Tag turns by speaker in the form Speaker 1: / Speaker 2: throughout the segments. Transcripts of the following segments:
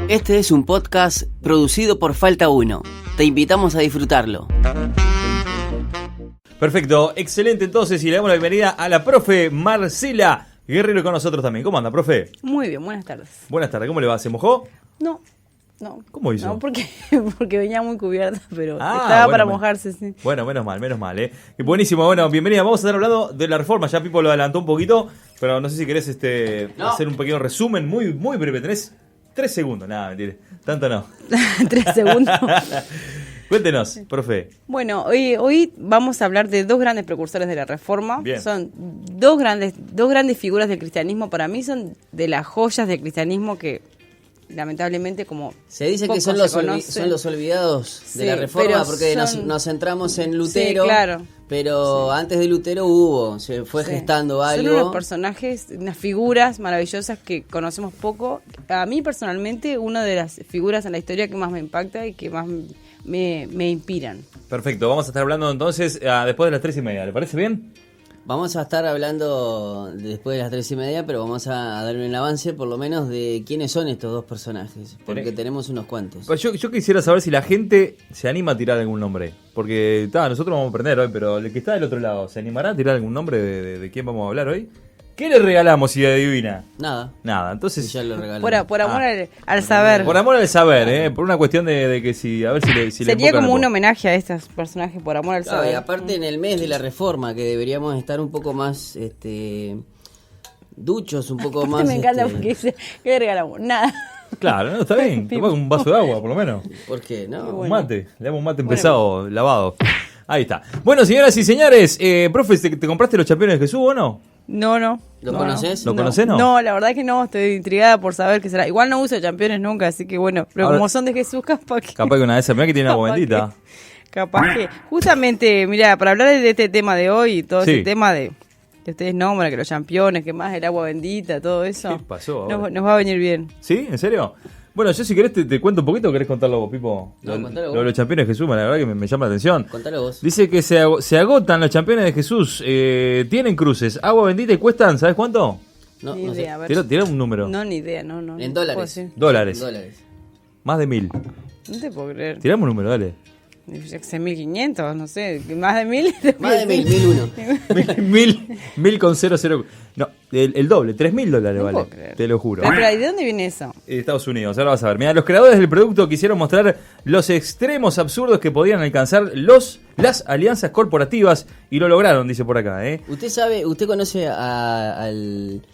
Speaker 1: Este es un podcast producido por Falta 1. Te invitamos a disfrutarlo.
Speaker 2: Perfecto, excelente entonces, y le damos la bienvenida a la profe Marcela Guerrero con nosotros también. ¿Cómo anda, profe?
Speaker 3: Muy bien, buenas tardes.
Speaker 2: Buenas tardes, ¿cómo le va? ¿Se mojó?
Speaker 3: No.
Speaker 2: ¿Cómo hizo?
Speaker 3: No, porque venía muy cubierta, pero estaba
Speaker 2: bueno,
Speaker 3: para mojarse, sí.
Speaker 2: Bueno, menos mal, ¿eh? Buenísimo, bueno, bienvenida. Vamos a estar hablando de la reforma. Ya Pipo lo adelantó un poquito, pero no sé si querés hacer un pequeño resumen muy breve. Tenés 3 segundos, nada, mentira. Tanto no.
Speaker 3: 3 segundos.
Speaker 2: Cuéntenos, profe.
Speaker 3: Bueno, hoy vamos a hablar de 2 grandes precursores de la reforma.
Speaker 2: Bien.
Speaker 3: Son dos grandes figuras del cristianismo. Para mí son de las joyas del cristianismo que lamentablemente como
Speaker 1: se dice que son los olvidados de la reforma porque nos centramos en Lutero,
Speaker 3: sí, claro.
Speaker 1: Pero antes de Lutero se fue gestando algo.
Speaker 3: Son unos personajes, unas figuras maravillosas que conocemos poco. A mí personalmente una de las figuras en la historia que más me impacta y que más me inspiran.
Speaker 2: Perfecto, vamos a estar hablando entonces después de las 3:30, ¿le parece bien?
Speaker 1: Vamos a estar hablando después de las 3:30, pero vamos a darle un avance por lo menos de quiénes son estos 2 personajes, porque tenemos unos cuantos.
Speaker 2: Pues yo quisiera saber si la gente se anima a tirar algún nombre, porque nosotros vamos a aprender hoy, pero el que está del otro lado, ¿se animará a tirar algún nombre de quién vamos a hablar hoy? ¿Qué le regalamos si adivina? Nada, entonces...
Speaker 1: Ya lo regalamos.
Speaker 3: Por amor al saber.
Speaker 2: Por amor al saber, por una cuestión de que si... A ver si le
Speaker 3: sería como un homenaje a estos personajes, por amor al saber.
Speaker 1: Y aparte en el mes de la reforma, que deberíamos estar un poco más... duchos, un poco más...
Speaker 3: Me encanta porque dice, ¿qué le regalamos? Nada.
Speaker 2: Claro, no, está bien. Toma un vaso de agua, por lo menos.
Speaker 1: ¿Por qué? No.
Speaker 2: Un mate. Le damos un mate empezado, lavado. Ahí está. Bueno, señoras y señores, profe, ¿te compraste los Campeones de Jesús o no?
Speaker 3: No.
Speaker 1: ¿Lo conoces?
Speaker 2: ¿Lo conocés, no?
Speaker 3: No, la verdad que no, estoy intrigada por saber qué será. Igual no uso Campeones nunca, así que bueno, pero
Speaker 2: ahora,
Speaker 3: como son de Jesús, capaz que
Speaker 2: una de esas, mirá que tiene agua bendita.
Speaker 3: Capaz que, justamente, mira, para hablar de este tema de hoy, todo ese tema de que ustedes nombran, que los campeones, que más el agua bendita, todo eso.
Speaker 2: ¿Qué pasó?
Speaker 3: Nos va a venir bien.
Speaker 2: ¿Sí? ¿En serio? Bueno, yo si querés te cuento un poquito, ¿o querés contarlo vos, Pipo?
Speaker 1: Contalo vos.
Speaker 2: Los Campeones de Jesús, la verdad que me llama la atención.
Speaker 1: Contalo vos.
Speaker 2: Dice que se agotan los Campeones de Jesús, tienen cruces, agua bendita y cuestan, ¿sabes cuánto?
Speaker 3: Ni idea, a ver.
Speaker 2: Tira un número.
Speaker 3: No, ni idea, no.
Speaker 1: En dólares.
Speaker 2: Dólares. Más de 1.000.
Speaker 3: No te puedo creer.
Speaker 2: Tirame un número, dale.
Speaker 3: 1.500, no sé, más de 1.000.
Speaker 1: Más de 1.001.
Speaker 2: 1.000 con 00. No, el doble, $3.000
Speaker 3: no
Speaker 2: vale.
Speaker 3: Puedo creer.
Speaker 2: Te lo juro.
Speaker 3: Pero, ¿de dónde viene eso?
Speaker 2: Estados Unidos, ahora vas a ver. Mira, los creadores del producto quisieron mostrar los extremos absurdos que podían alcanzar las alianzas corporativas y lo lograron, dice por acá, ¿eh?
Speaker 1: ¿Usted conoce
Speaker 2: ¿A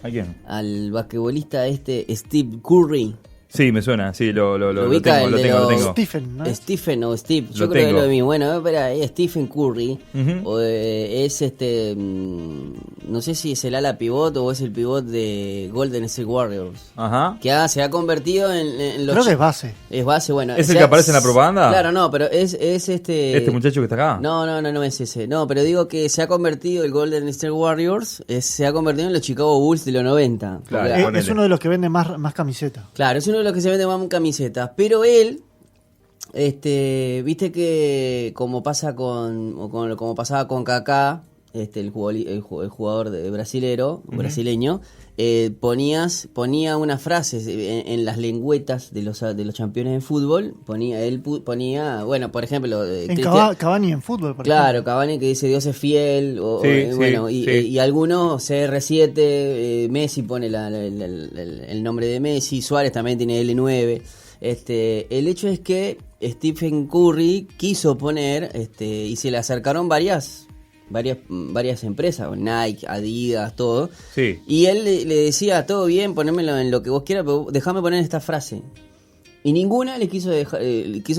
Speaker 2: quién?
Speaker 1: al basquetbolista Steve Curry?
Speaker 2: Sí, me suena, sí, lo
Speaker 1: ubica,
Speaker 2: tengo.
Speaker 4: Stephen, ¿no?
Speaker 1: Stephen o Steve, yo
Speaker 2: Lo
Speaker 1: creo
Speaker 2: tengo.
Speaker 1: que es lo de mí. Bueno, espera, Stephen Curry es no sé si es el ala pivot o es el pivot de Golden State Warriors.
Speaker 2: Ajá.
Speaker 1: Que se ha convertido en los...
Speaker 4: Creo que es base.
Speaker 1: Es base, bueno.
Speaker 2: ¿Es el que aparece en la propaganda?
Speaker 1: Claro, no, pero es este...
Speaker 2: ¿Este muchacho que está acá?
Speaker 1: No es ese. No, pero digo que se ha convertido el Golden State Warriors, se ha convertido en los Chicago Bulls de los 90.
Speaker 2: Claro,
Speaker 4: Es uno de los que vende más camisetas.
Speaker 1: Claro, es uno de los que se vende más camisetas, pero él, viste que como pasaba con Kaká, el jugador brasileño, ponía unas frases en las lengüetas de los campeones de fútbol, ponía, bueno, por ejemplo,
Speaker 4: Cavani en fútbol, por
Speaker 1: claro, Cavani que dice Dios es fiel, y algunos CR7, Messi pone el nombre de Messi, Suárez también tiene L9. El hecho es que Stephen Curry quiso poner, y se le acercaron varias empresas, Nike, Adidas, todo.
Speaker 2: Sí.
Speaker 1: Y él le decía, todo bien, ponémelo en lo que vos quieras, pero déjame poner esta frase. Y ninguna le quiso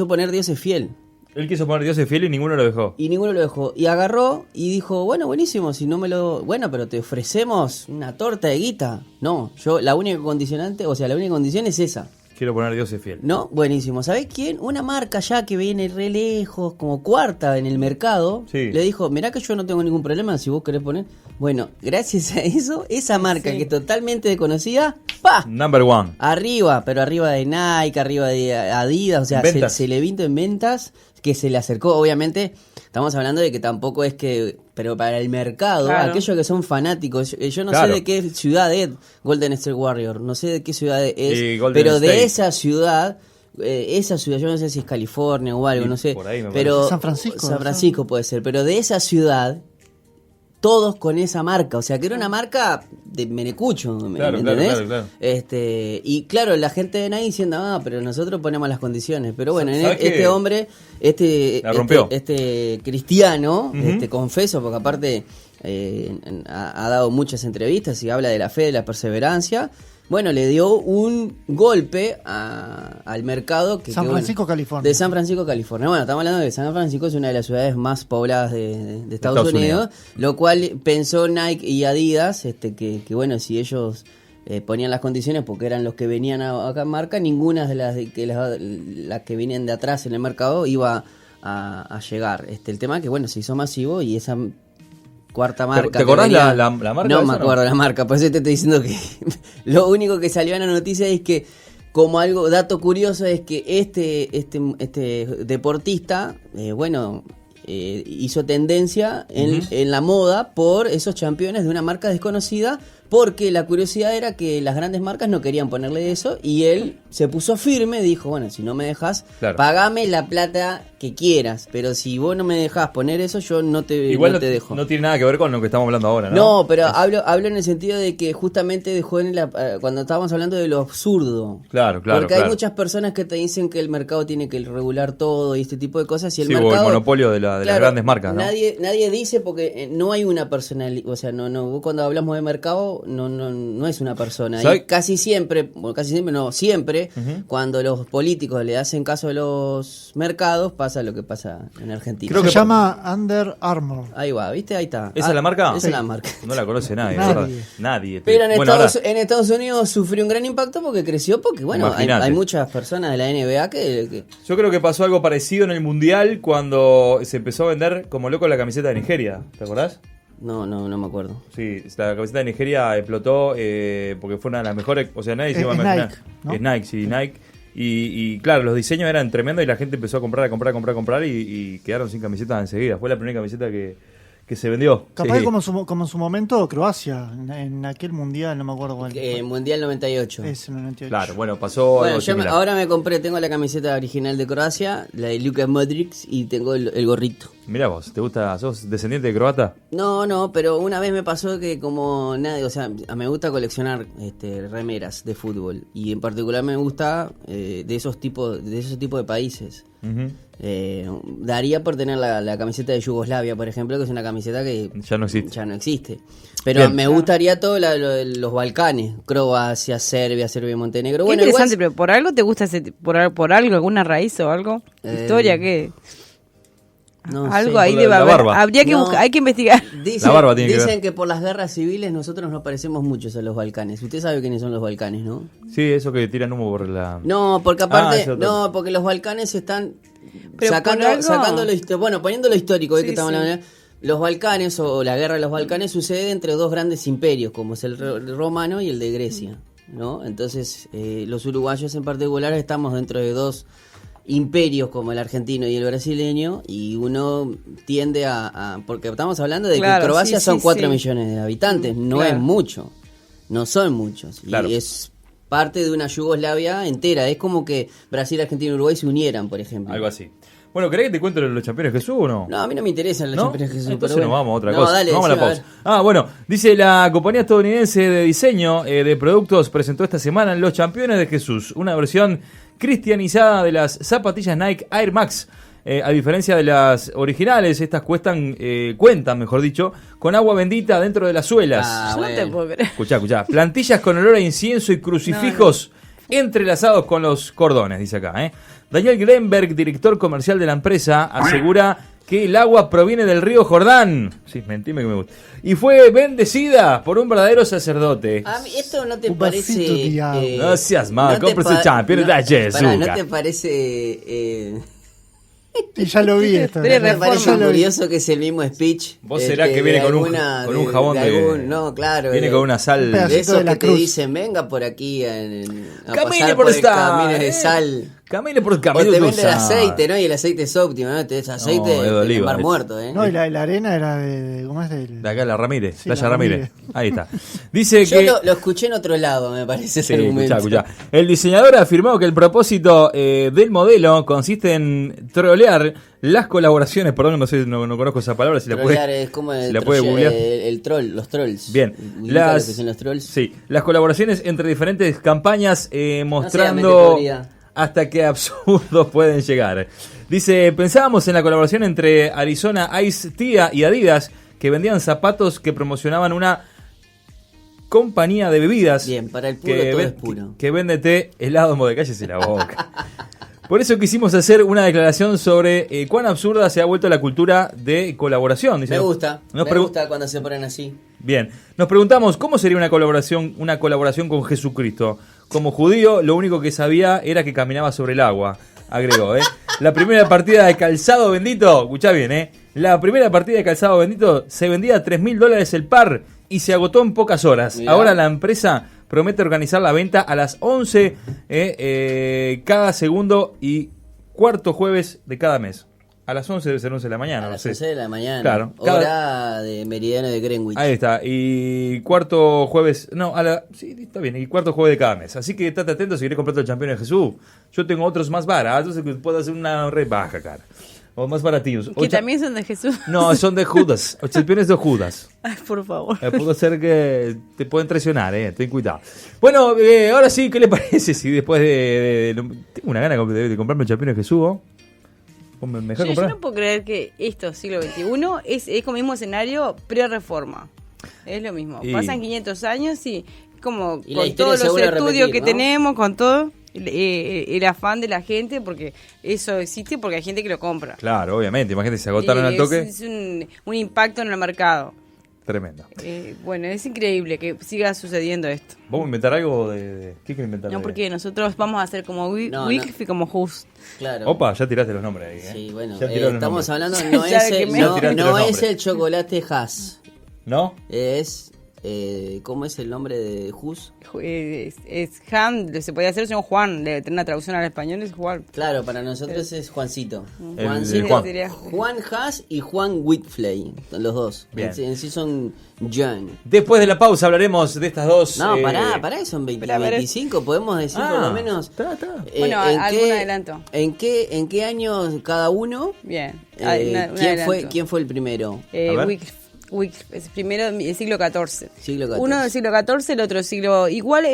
Speaker 1: poner Dios es fiel.
Speaker 2: Él quiso poner Dios es fiel y ninguno lo dejó.
Speaker 1: Y agarró y dijo, bueno, buenísimo, si no me lo... Bueno, pero te ofrecemos una torta de guita. No, la única condición es esa.
Speaker 2: Quiero poner Dios es fiel.
Speaker 1: No, buenísimo. ¿Sabés quién? Una marca ya que viene re lejos, como cuarta en el mercado, le dijo, mirá que yo no tengo ningún problema si vos querés poner... Bueno, gracias a eso, esa marca que es totalmente desconocida, ¡pa!
Speaker 2: Number one.
Speaker 1: Arriba de Nike, arriba de Adidas, o sea, se le vino en ventas, que se le acercó, obviamente, estamos hablando de que tampoco es que, pero para el mercado,
Speaker 3: Claro.
Speaker 1: aquellos que son fanáticos, yo no
Speaker 2: Claro.
Speaker 1: sé de qué ciudad es Golden State Warrior, no sé de qué ciudad es,
Speaker 2: Golden
Speaker 1: pero de
Speaker 2: State.
Speaker 1: esa ciudad, yo no sé si es California o algo,
Speaker 2: Sí,
Speaker 1: no sé,
Speaker 2: por ahí me
Speaker 1: pero
Speaker 4: parece. San Francisco,
Speaker 1: San
Speaker 4: ¿no?
Speaker 1: Francisco puede ser, pero de esa ciudad todos con esa marca, o sea que era una marca de menecucho, ¿me
Speaker 2: Claro,
Speaker 1: entendés?
Speaker 2: claro.
Speaker 1: Y claro, la gente de Nike diciendo, pero nosotros ponemos las condiciones, pero bueno,
Speaker 2: ¿Sabes qué?
Speaker 1: este hombre,
Speaker 2: La rompió.
Speaker 1: este cristiano,
Speaker 2: Ujú.
Speaker 1: confeso, porque aparte ha dado muchas entrevistas y habla de la fe, de la perseverancia. Bueno, le dio un golpe al mercado
Speaker 4: San Francisco, California.
Speaker 1: de San Francisco, California. Bueno, estamos hablando de que San Francisco es una de las ciudades más pobladas de Estados Unidos, lo cual pensó Nike y Adidas que bueno, si ellos ponían las condiciones porque eran los que venían acá en marca, ninguna de las que vienen de atrás en el mercado iba a llegar. El tema que bueno, se hizo masivo y esa cuarta marca.
Speaker 2: ¿Te acordás
Speaker 1: que venía-
Speaker 2: la marca?
Speaker 1: No
Speaker 2: esa,
Speaker 1: me acuerdo la marca, por eso te estoy diciendo que lo único que salió en la noticia es que, como algo, dato curioso, es que este deportista, hizo tendencia en la moda por esos campeones de una marca desconocida, porque la curiosidad era que las grandes marcas no querían ponerle eso y él se puso firme, dijo, bueno, si no me dejas,
Speaker 2: Claro.
Speaker 1: pagame la plata que quieras, pero si vos no me dejás poner eso, yo no te dejo.
Speaker 2: No tiene nada que ver con lo que estamos hablando ahora, ¿no?
Speaker 1: No, pero hablo en el sentido de que justamente dejó cuando estábamos hablando de lo absurdo.
Speaker 2: Claro.
Speaker 1: Porque hay muchas personas que te dicen que el mercado tiene que regular todo y este tipo de cosas y el
Speaker 2: Sí, o
Speaker 1: mercado...
Speaker 2: el monopolio de las grandes marcas, ¿no?
Speaker 1: Nadie dice porque no hay una personalidad, o sea, no, vos cuando hablamos de mercado no es una persona.
Speaker 2: ¿Sabe?
Speaker 1: Y siempre, cuando los políticos le hacen caso a los mercados, pasa lo que pasa en Argentina.
Speaker 2: Creo
Speaker 4: Se
Speaker 2: que-
Speaker 4: llama Under Armour.
Speaker 1: Ahí va, ¿viste? Ahí está.
Speaker 2: ¿Esa es la marca?
Speaker 1: Esa es la marca.
Speaker 2: No la conoce nadie,
Speaker 4: Nadie.
Speaker 2: ¿verdad? Nadie.
Speaker 1: Pero en,
Speaker 2: Bueno,
Speaker 1: en Estados Unidos sufrió un gran impacto porque creció, porque bueno, hay
Speaker 2: Imagínate.
Speaker 1: muchas personas de la NBA que
Speaker 2: yo creo que pasó algo parecido en el Mundial cuando se empezó a vender como loco la camiseta de Nigeria. ¿Te acordás?
Speaker 1: no me acuerdo.
Speaker 2: Sí, la camiseta de Nigeria explotó porque fue una de las mejores. O sea, nadie se iba a
Speaker 4: Es
Speaker 2: imaginar.
Speaker 4: Nike, ¿no?
Speaker 2: Es Nike, sí, Nike. Y claro, los diseños eran tremendos y la gente empezó a comprar y quedaron sin camisetas enseguida. Fue la primera camiseta que se vendió.
Speaker 4: Capaz
Speaker 2: Sí.
Speaker 4: que como en su momento Croacia, en aquel mundial, no me acuerdo cuál.
Speaker 1: Mundial 98.
Speaker 4: Es en el 98.
Speaker 2: Claro, bueno, pasó
Speaker 1: Bueno,
Speaker 2: algo similar.
Speaker 1: ahora tengo la camiseta original de Croacia, la de Luka Modric, y tengo el gorrito.
Speaker 2: Mirá vos, ¿te gusta? ¿Sos descendiente de croata?
Speaker 1: No, pero una vez me pasó que como nadie, o sea, me gusta coleccionar remeras de fútbol y en particular me gusta de esos tipos de países.
Speaker 2: Ujú.
Speaker 1: Daría por tener la camiseta de Yugoslavia, por ejemplo, que es una camiseta que
Speaker 2: Ya no existe.
Speaker 1: ya no existe. Pero
Speaker 2: Bien.
Speaker 1: me gustaría todo los Balcanes, Croacia, Serbia y Montenegro.
Speaker 3: Qué
Speaker 1: Bueno,
Speaker 3: interesante,
Speaker 1: igual-
Speaker 3: pero ¿por algo te gusta por algo, alguna raíz o algo? ¿Historia qué?
Speaker 1: no
Speaker 3: Algo
Speaker 1: sé.
Speaker 3: ahí
Speaker 2: Por
Speaker 3: debe
Speaker 2: la
Speaker 3: haber.
Speaker 2: barba.
Speaker 3: Habría que
Speaker 1: No.
Speaker 3: buscar, hay que investigar.
Speaker 1: Dicen,
Speaker 2: La barba tiene que
Speaker 1: dicen
Speaker 2: ver.
Speaker 1: que por las guerras civiles nosotros nos parecemos muchos a los Balcanes. Usted sabe quiénes son los Balcanes, ¿no?
Speaker 2: Sí, eso que tiran humo por la...
Speaker 1: No, porque aparte,
Speaker 2: ese otro.
Speaker 1: no, porque los Balcanes están
Speaker 3: Pero
Speaker 1: sacando,
Speaker 3: por algo-
Speaker 1: sacando bueno, poniendo lo histórico, hoy
Speaker 3: Sí,
Speaker 1: que estamos
Speaker 3: sí.
Speaker 1: hablando, los Balcanes o la guerra de los Balcanes sucede entre dos grandes imperios, como es el romano y el de Grecia, ¿no? Entonces, los uruguayos en particular estamos dentro de dos imperios como el argentino y el brasileño y uno tiende porque estamos hablando de
Speaker 3: Claro,
Speaker 1: que Croacia
Speaker 3: sí,
Speaker 1: son
Speaker 3: sí,
Speaker 1: 4
Speaker 3: sí.
Speaker 1: millones de habitantes, no
Speaker 3: Claro.
Speaker 1: es mucho, no son muchos,
Speaker 2: Claro.
Speaker 1: y es parte de una Yugoslavia entera, es como que Brasil, Argentina y Uruguay se unieran, por ejemplo.
Speaker 2: Algo así. Bueno, ¿querés que te cuente los campeones Jesús o no?
Speaker 1: No, a mí no me interesan los
Speaker 2: ¿No?
Speaker 1: Champions Jesús,
Speaker 2: Entonces
Speaker 1: pero
Speaker 2: nos
Speaker 1: bueno.
Speaker 2: vamos a otra
Speaker 1: No,
Speaker 2: cosa.
Speaker 1: dale,
Speaker 2: Vamos a la
Speaker 1: decime,
Speaker 2: pausa. Ah, bueno, dice la compañía estadounidense de diseño de productos presentó esta semana los Campeones de Jesús, una versión cristianizada de las zapatillas Nike Air Max. A diferencia de las originales, estas cuentan, mejor dicho, con agua bendita dentro de las suelas.
Speaker 1: Ah,
Speaker 3: Yo no te
Speaker 1: bueno.
Speaker 3: puedo creer.
Speaker 2: Escuchá. Plantillas con olor a incienso y crucifijos entrelazados con los cordones, dice acá. Daniel Glenberg, director comercial de la empresa, asegura que el agua proviene del río Jordán. Sí, mentime que me gusta. Y fue bendecida por un verdadero sacerdote.
Speaker 1: A mí esto no te
Speaker 4: Un
Speaker 1: parece...
Speaker 4: vasito de agua.
Speaker 2: No seas malo,
Speaker 1: no te
Speaker 2: cómprese
Speaker 1: pa-
Speaker 2: Champions de Jesús.
Speaker 1: pará, ¿no te parece...
Speaker 4: Y ya lo vi esto.
Speaker 3: Pero
Speaker 1: ¿No te
Speaker 3: reforma.
Speaker 1: parece
Speaker 4: Ya lo vi.
Speaker 1: curioso que es el mismo speech?
Speaker 2: ¿Vos será que viene
Speaker 1: de
Speaker 2: con un jabón de...
Speaker 1: no, claro.
Speaker 2: Viene con una sal...
Speaker 4: Un pedacito
Speaker 1: De esos
Speaker 4: de la
Speaker 1: que te
Speaker 4: cruz.
Speaker 1: dicen, venga por aquí a
Speaker 2: Camine
Speaker 1: pasar
Speaker 2: por
Speaker 1: por el
Speaker 2: esta,
Speaker 1: camino de sal.
Speaker 2: Camine por el camino.
Speaker 1: O te vende el aceite, ¿no? Y el aceite es óptimo, ¿no? Te es aceite de mar muerto, ¿eh?
Speaker 4: No, y la arena era de ¿cómo es?
Speaker 2: De acá, la Ramírez,
Speaker 4: sí,
Speaker 2: Playa
Speaker 4: la
Speaker 2: Ramírez. Ahí está. Dice
Speaker 1: Yo
Speaker 2: que...
Speaker 1: lo escuché en otro lado, me parece ese argumento.
Speaker 2: Escuchá. El diseñador afirmó que el propósito del modelo consiste en trolear las colaboraciones, perdón, no conozco esa palabra, si
Speaker 1: trolear es como
Speaker 2: la puede googlear.
Speaker 1: El troll, los trolls.
Speaker 2: Bien,
Speaker 1: los trolls.
Speaker 2: Sí, las colaboraciones entre diferentes campañas mostrando hasta qué absurdos pueden llegar. Dice, pensábamos en la colaboración entre Arizona Ice Tea y Adidas, que vendían zapatos que promocionaban una compañía de bebidas.
Speaker 1: Bien, para el puro todo es puro.
Speaker 2: Que vende té, helado, cállese la boca. Por eso quisimos hacer una declaración sobre cuán absurda se ha vuelto la cultura de colaboración. Dice,
Speaker 1: me gusta cuando se ponen así.
Speaker 2: Bien, nos preguntamos cómo sería una colaboración con Jesucristo. Como judío, lo único que sabía era que caminaba sobre el agua, agregó. La primera partida de calzado bendito, escuchá bien, la primera partida de calzado bendito se vendía a $3.000 el par y se agotó en pocas horas. Mirá. Ahora la empresa promete organizar la venta a las 11 cada segundo y cuarto jueves de cada mes. A las 11 debe ser 11 de la mañana.
Speaker 1: A las 11 de la mañana.
Speaker 2: Claro.
Speaker 1: Hora de meridiano de Greenwich.
Speaker 2: Ahí está. Y cuarto jueves... sí, está bien. Y cuarto jueves de cada mes. Así que estate atento si querés comprarte el Champion de Jesús. Yo tengo otros más baratos que puedo hacer una rebaja, cara. O más baratillos.
Speaker 3: Que también son de Jesús.
Speaker 2: No, son de Judas. Los Champions de Judas.
Speaker 3: Ay, por favor.
Speaker 2: Puede ser que te pueden traicionar, ten cuidado. Bueno, ahora sí, ¿qué le parece si después tengo una gana de comprarme el Champion de Jesús?
Speaker 3: Yo no puedo creer que esto, siglo XXI, es como el mismo escenario pre-reforma. Es lo mismo. Pasan 500 años y como
Speaker 1: y
Speaker 3: con todos los estudios que tenemos, con todo el afán de la gente, porque eso existe porque hay gente que lo compra.
Speaker 2: Claro, obviamente. Imagínate, se agotaron al toque.
Speaker 3: Es un impacto en el mercado.
Speaker 2: Tremendo.
Speaker 3: Bueno, es increíble que siga sucediendo esto.
Speaker 2: ¿Vamos a inventar algo de qué quieres inventar?
Speaker 3: No, porque nosotros vamos a hacer como Wycliffe y como Hus.
Speaker 1: Claro.
Speaker 2: Opa, ya tiraste los nombres ahí.
Speaker 1: Sí, bueno,
Speaker 2: estamos
Speaker 1: hablando, no es el chocolate Hass.
Speaker 2: ¿No?
Speaker 1: Es, ¿cómo es el nombre de Hus?
Speaker 3: Es Han, se podía hacer señor Juan, de tener una traducción al español es Juan.
Speaker 1: Claro, para nosotros es Juancito. Juan Hass y Juan Whitflay, los dos. En sí son John.
Speaker 2: Después de la pausa hablaremos de estas dos.
Speaker 1: No, pará, son 25, podemos decir por lo menos.
Speaker 3: Bueno, algún adelanto.
Speaker 1: ¿En qué año cada uno?
Speaker 3: Bien.
Speaker 1: ¿Quién fue el primero?
Speaker 3: Wycliffe, es primero del siglo XIV. Uno del siglo XIV, el otro del siglo... Igual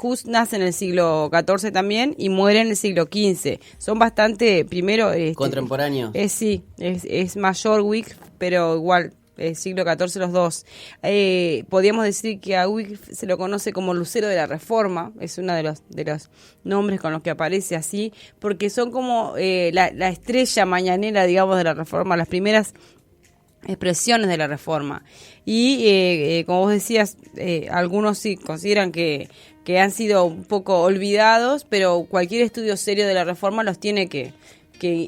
Speaker 3: Hus nace en el siglo XIV también y muere en el siglo XV. Son bastante, primero...
Speaker 1: contemporáneos.
Speaker 3: Sí, es mayor Wycliffe, pero igual, siglo XIV los dos. Podríamos decir que a Wycliffe se lo conoce como Lucero de la Reforma, es uno de los nombres con los que aparece así, porque son como la estrella mañanera, digamos, de la Reforma, las primeras expresiones de la Reforma. Y como vos decías, algunos sí consideran que han sido un poco olvidados, pero cualquier estudio serio de la Reforma los tiene que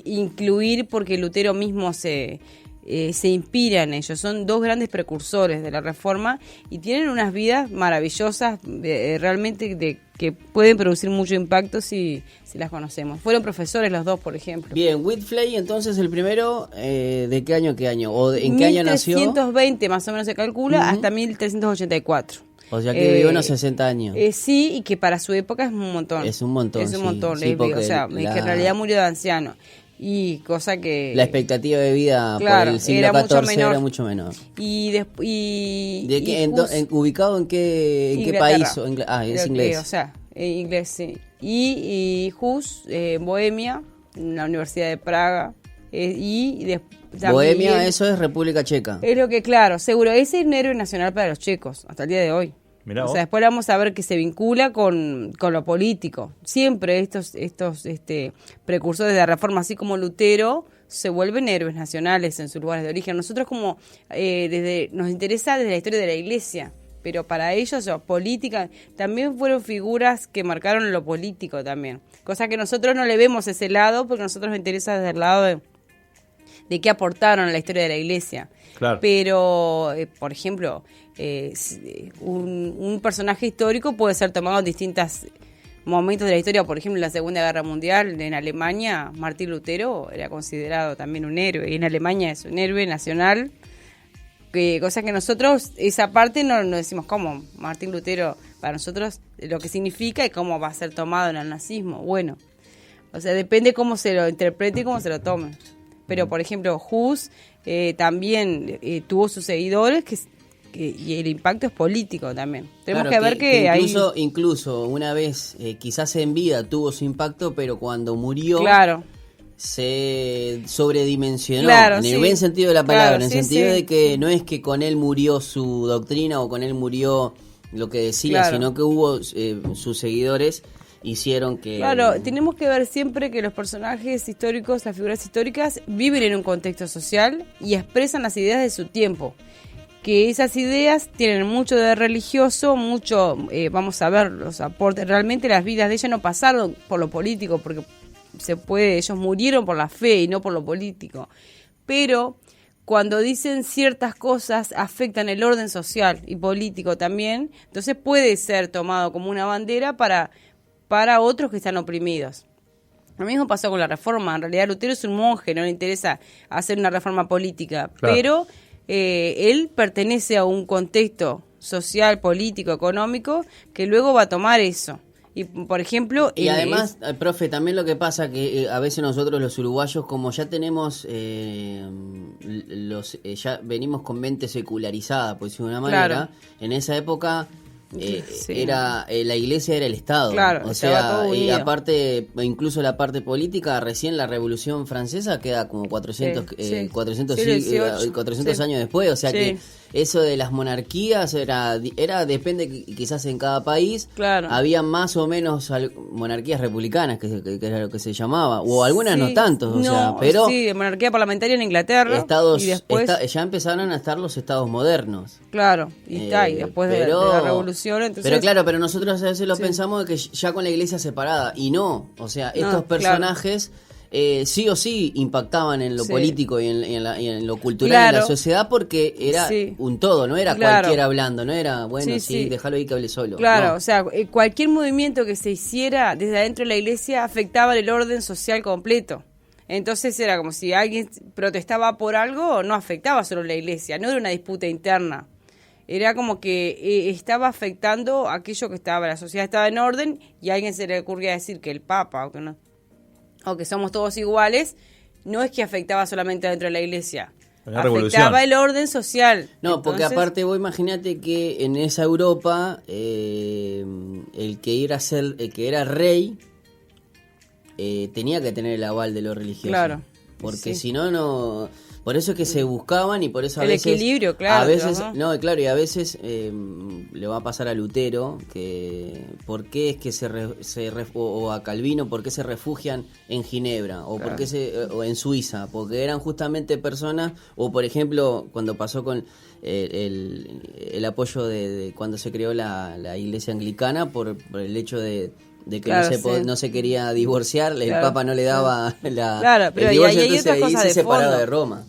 Speaker 3: incluir porque Lutero mismo se inspira en ellos. Son dos grandes precursores de la Reforma y tienen unas vidas maravillosas, realmente que pueden producir mucho impacto si las conocemos. Fueron profesores los dos, por ejemplo.
Speaker 1: Bien, Whitflay, entonces el primero, ¿de qué año ¿O en qué año nació?
Speaker 3: 1320 más o menos se calcula, hasta 1384.
Speaker 1: O sea que vivió unos 60 años.
Speaker 3: Sí, y que para su época es un montón.
Speaker 1: Es un montón,
Speaker 3: Es un montón,
Speaker 1: sí,
Speaker 3: que en realidad murió de anciano. Y cosa que...
Speaker 1: La expectativa de vida por el siglo XIV era mucho menor. ¿Ubicado en qué país? Es inglés.
Speaker 3: O sea, inglés, sí. Y Hus, Bohemia, en la Universidad de Praga.
Speaker 1: Bohemia, eso es República Checa.
Speaker 3: Es lo que, claro, seguro. Ese es un héroe nacional para los checos, hasta el día de hoy.
Speaker 2: Mirá,
Speaker 3: o sea, después vamos a ver que se vincula con lo político. Siempre estos precursores de la Reforma, así como Lutero, se vuelven héroes nacionales en sus lugares de origen. Nosotros como nos interesa desde la historia de la Iglesia, pero para ellos, política, también fueron figuras que marcaron lo político también. Cosa que nosotros no le vemos ese lado, porque a nosotros nos interesa desde el lado de qué aportaron a la historia de la Iglesia.
Speaker 2: Claro.
Speaker 3: Pero, por ejemplo, un personaje histórico puede ser tomado en distintas momentos de la historia, por ejemplo, en la Segunda Guerra Mundial, en Alemania, Martín Lutero era considerado también un héroe, y en Alemania es un héroe nacional, cosa que nosotros, esa parte no decimos cómo Martín Lutero, para nosotros, lo que significa y cómo va a ser tomado en el nazismo. Bueno, o sea, depende cómo se lo interprete y cómo se lo tome. Pero, por ejemplo, Hus también tuvo sus seguidores y el impacto es político también. Tenemos que ver que
Speaker 1: incluso una vez, quizás en vida tuvo su impacto, pero cuando murió...
Speaker 3: Claro.
Speaker 1: Se sobredimensionó, en el buen sentido de la palabra, en el sentido de que no es que con él murió su doctrina o con él murió lo que decía, sino que hubo sus seguidores hicieron que...
Speaker 3: Claro, tenemos que ver siempre que los personajes históricos, las figuras históricas, viven en un contexto social y expresan las ideas de su tiempo. Que esas ideas tienen mucho de religioso, mucho, vamos a ver los aportes, realmente las vidas de ellos no pasaron por lo político, porque ellos murieron por la fe y no por lo político, pero cuando dicen ciertas cosas afectan el orden social y político también, entonces puede ser tomado como una bandera para otros que están oprimidos. Lo mismo pasó con la reforma. En realidad Lutero es un monje, no le interesa hacer una reforma política, pero él pertenece a un contexto social, político, económico, que luego va a tomar eso. Y, por ejemplo...
Speaker 1: Y además, profe, también lo que pasa que a veces nosotros los uruguayos, como ya tenemos, ya venimos con mente secularizada, por decirlo de una manera, en esa época... era la iglesia era el Estado, o sea, y aparte incluso la parte política, recién la Revolución Francesa queda como 400 años después, o sea que eso de las monarquías era depende quizás en cada país, había más o menos monarquías republicanas que era lo que se llamaba, o algunas no tanto, o sea, pero
Speaker 3: de monarquía parlamentaria en Inglaterra y después
Speaker 1: ya empezaron a estar los estados modernos.
Speaker 3: Y después de la revolución. Entonces,
Speaker 1: pero claro, pero nosotros a veces lo pensamos de que ya con la iglesia separada, y no, o sea, estos personajes sí o sí impactaban en lo político y en lo cultural de la sociedad, porque era un todo, no era cualquiera hablando, no era, déjalo ahí que hable solo.
Speaker 3: O sea, cualquier movimiento que se hiciera desde adentro de la iglesia afectaba el orden social completo. Entonces era como si alguien protestaba por algo, no afectaba solo la iglesia, no era una disputa interna. Era como que estaba afectando aquello que la sociedad estaba en orden, y a alguien se le ocurría decir que el Papa o que somos todos iguales, no es que afectaba solamente dentro de la iglesia, afectaba el orden social.
Speaker 1: No, entonces, porque aparte vos imaginate que en esa Europa el que era rey tenía que tener el aval de lo religioso, porque si no por eso es que se buscaban, y por eso a veces...
Speaker 3: El equilibrio,
Speaker 1: a veces, y a veces le va a pasar a Lutero, que por qué es que o a Calvino, por qué se refugian en Ginebra, o por qué o en Suiza, porque eran justamente personas, o por ejemplo, cuando pasó con el apoyo de cuando se creó la iglesia anglicana, por el hecho de que no se quería divorciar, el Papa no le daba
Speaker 3: pero
Speaker 1: el divorcio,
Speaker 3: hay otras cosas
Speaker 1: se separaba de Roma.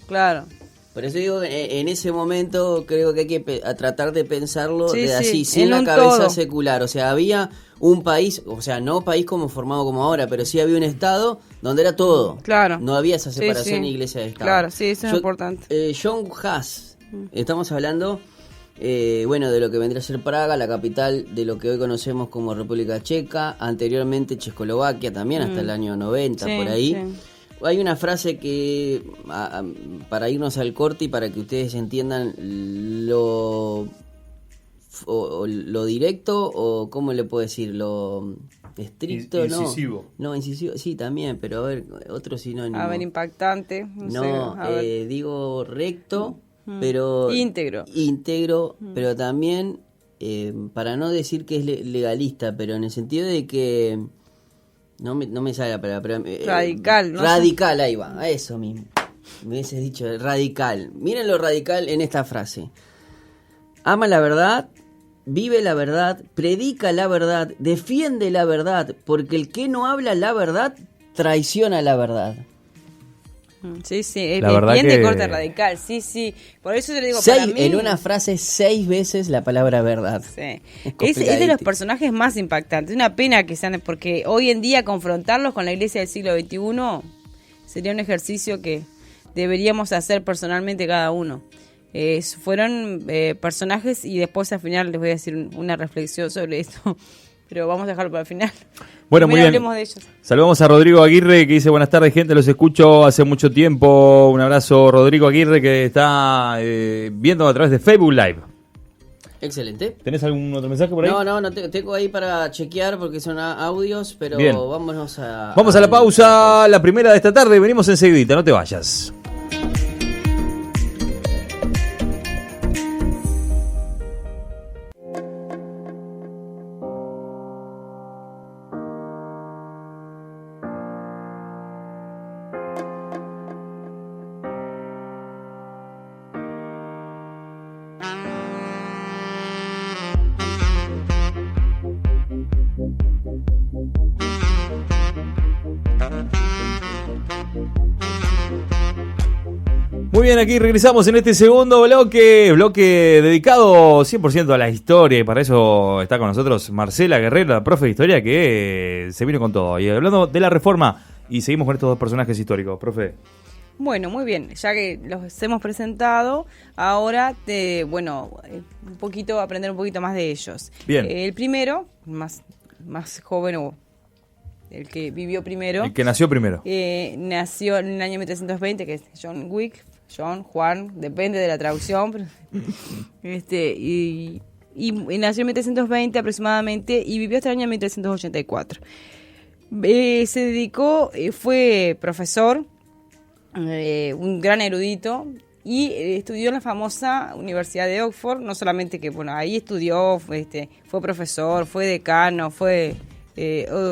Speaker 1: Por eso digo, en ese momento creo que hay que tratar de pensarlo sin una cabeza secular. O sea, había un país, o sea, no país como formado como ahora, pero sí había un Estado donde era todo. No había esa separación iglesia de Estado.
Speaker 3: Eso es importante.
Speaker 1: John Hus, estamos hablando... de lo que vendría a ser Praga, la capital de lo que hoy conocemos como República Checa, anteriormente Checoslovaquia también, hasta el año 90, por ahí. Hay una frase que, para irnos al corte y para que ustedes entiendan lo directo, o cómo le puedo decir, lo estricto,
Speaker 2: incisivo.
Speaker 1: No, incisivo, sí, también, pero a ver, otro sinónimo.
Speaker 3: Impactante.
Speaker 1: Digo recto, pero
Speaker 3: íntegro,
Speaker 1: pero también para no decir que es legalista, pero en el sentido de que no me sale la palabra,
Speaker 3: radical,
Speaker 1: radical, ahí va, a eso mismo, me hubieses dicho radical. Miren lo radical en esta frase: ama la verdad, vive la verdad, predica la verdad, defiende la verdad, porque el que no habla la verdad traiciona la verdad.
Speaker 3: Sí, sí,
Speaker 2: la verdad
Speaker 3: bien
Speaker 2: que...
Speaker 3: de corte radical, sí. Por eso te digo,
Speaker 1: para
Speaker 3: mí...
Speaker 1: En una frase 6 veces la palabra verdad.
Speaker 3: Sí. Es de los personajes más impactantes. Una pena que sean, porque hoy en día confrontarlos con la iglesia del siglo XXI sería un ejercicio que deberíamos hacer personalmente cada uno. Fueron personajes, y después al final les voy a decir una reflexión sobre esto, pero vamos a dejarlo para el final.
Speaker 2: Bueno, muy bien.
Speaker 3: Hablemos de ellos.
Speaker 2: Saludamos a Rodrigo Aguirre, que dice: buenas tardes, gente, los escucho hace mucho tiempo. Un abrazo, Rodrigo Aguirre, que está viendo a través de Facebook Live.
Speaker 1: Excelente.
Speaker 2: ¿Tenés algún otro mensaje por ahí?
Speaker 1: No, tengo ahí para chequear porque son audios, pero
Speaker 2: bien.
Speaker 1: Vamos a
Speaker 2: la pausa, la primera de esta tarde. Venimos enseguidita, no te vayas. Muy bien, aquí regresamos en este segundo bloque dedicado 100% a la historia, y para eso está con nosotros Marcela Guerrero, la profe de historia, que se vino con todo. Y hablando de la Reforma, y seguimos con estos dos personajes históricos, profe.
Speaker 3: Bueno, muy bien, ya que los hemos presentado, ahora aprender un poquito más de ellos.
Speaker 2: Bien.
Speaker 3: El primero, más joven, o el que vivió primero.
Speaker 2: El que nació primero.
Speaker 3: Nació en el año 1320, que es Juan, depende de la traducción. Y nació en 1320 aproximadamente y vivió hasta el año 1384. Se dedicó, fue profesor, un gran erudito, y estudió en la famosa Universidad de Oxford. No solamente que, ahí estudió, fue profesor, fue decano,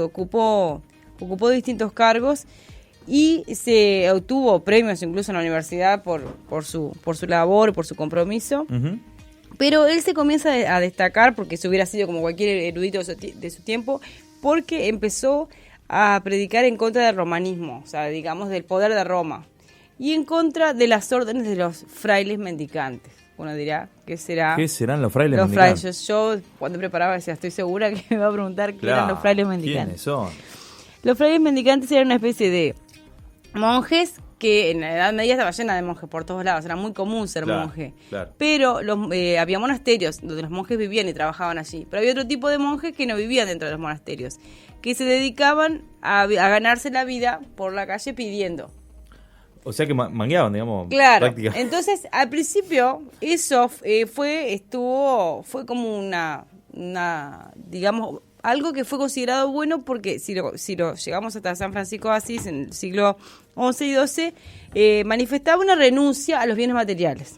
Speaker 3: ocupó distintos cargos, y se obtuvo premios incluso en la universidad por su labor, por su compromiso. Uh-huh. Pero él se comienza a destacar, porque se hubiera sido como cualquier erudito de su tiempo, porque empezó a predicar en contra del romanismo, o sea, digamos, del poder de Roma, y en contra de las órdenes de los frailes mendicantes. Uno dirá, ¿qué serán los frailes mendicantes? Yo cuando preparaba decía, estoy segura que me va a preguntar qué eran los frailes mendicantes.
Speaker 2: ¿Quiénes son?
Speaker 3: Los frailes mendicantes eran una especie de monjes que en la Edad Media estaba llena de monjes por todos lados, era muy común ser monje. Claro. Pero había monasterios donde los monjes vivían y trabajaban allí. Pero había otro tipo de monjes que no vivían dentro de los monasterios, que se dedicaban a ganarse la vida por la calle pidiendo.
Speaker 2: O sea que mangueaban, digamos.
Speaker 3: Claro.
Speaker 2: Práctica. Entonces,
Speaker 3: al principio, eso fue como una digamos, algo que fue considerado bueno, porque si lo llegamos hasta San Francisco de Asís en el siglo XI y XII, manifestaba una renuncia a los bienes materiales.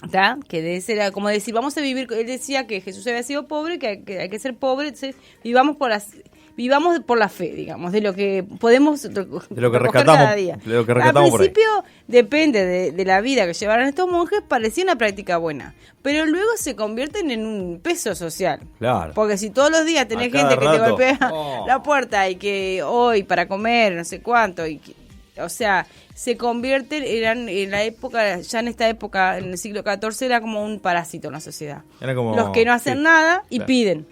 Speaker 3: ¿Tá? Que era como decir, vamos a vivir. Él decía que Jesús había sido pobre, que hay que ser pobre, entonces vivamos por la fe, digamos, de lo que podemos
Speaker 2: de lo que rescatamos
Speaker 3: cada día.
Speaker 2: De lo que rescatamos.
Speaker 3: Al principio, depende de la vida que llevaran estos monjes, parecía una práctica buena, pero luego se convierten en un peso social.
Speaker 2: Claro.
Speaker 3: Porque si todos los días tenés gente que te golpea la puerta, y que hoy para comer no sé cuánto, o sea, se convierten, en la época, ya en esta época, en el siglo XIV, era como un parásito en la sociedad.
Speaker 2: Era como,
Speaker 3: los que no hacen nada y piden.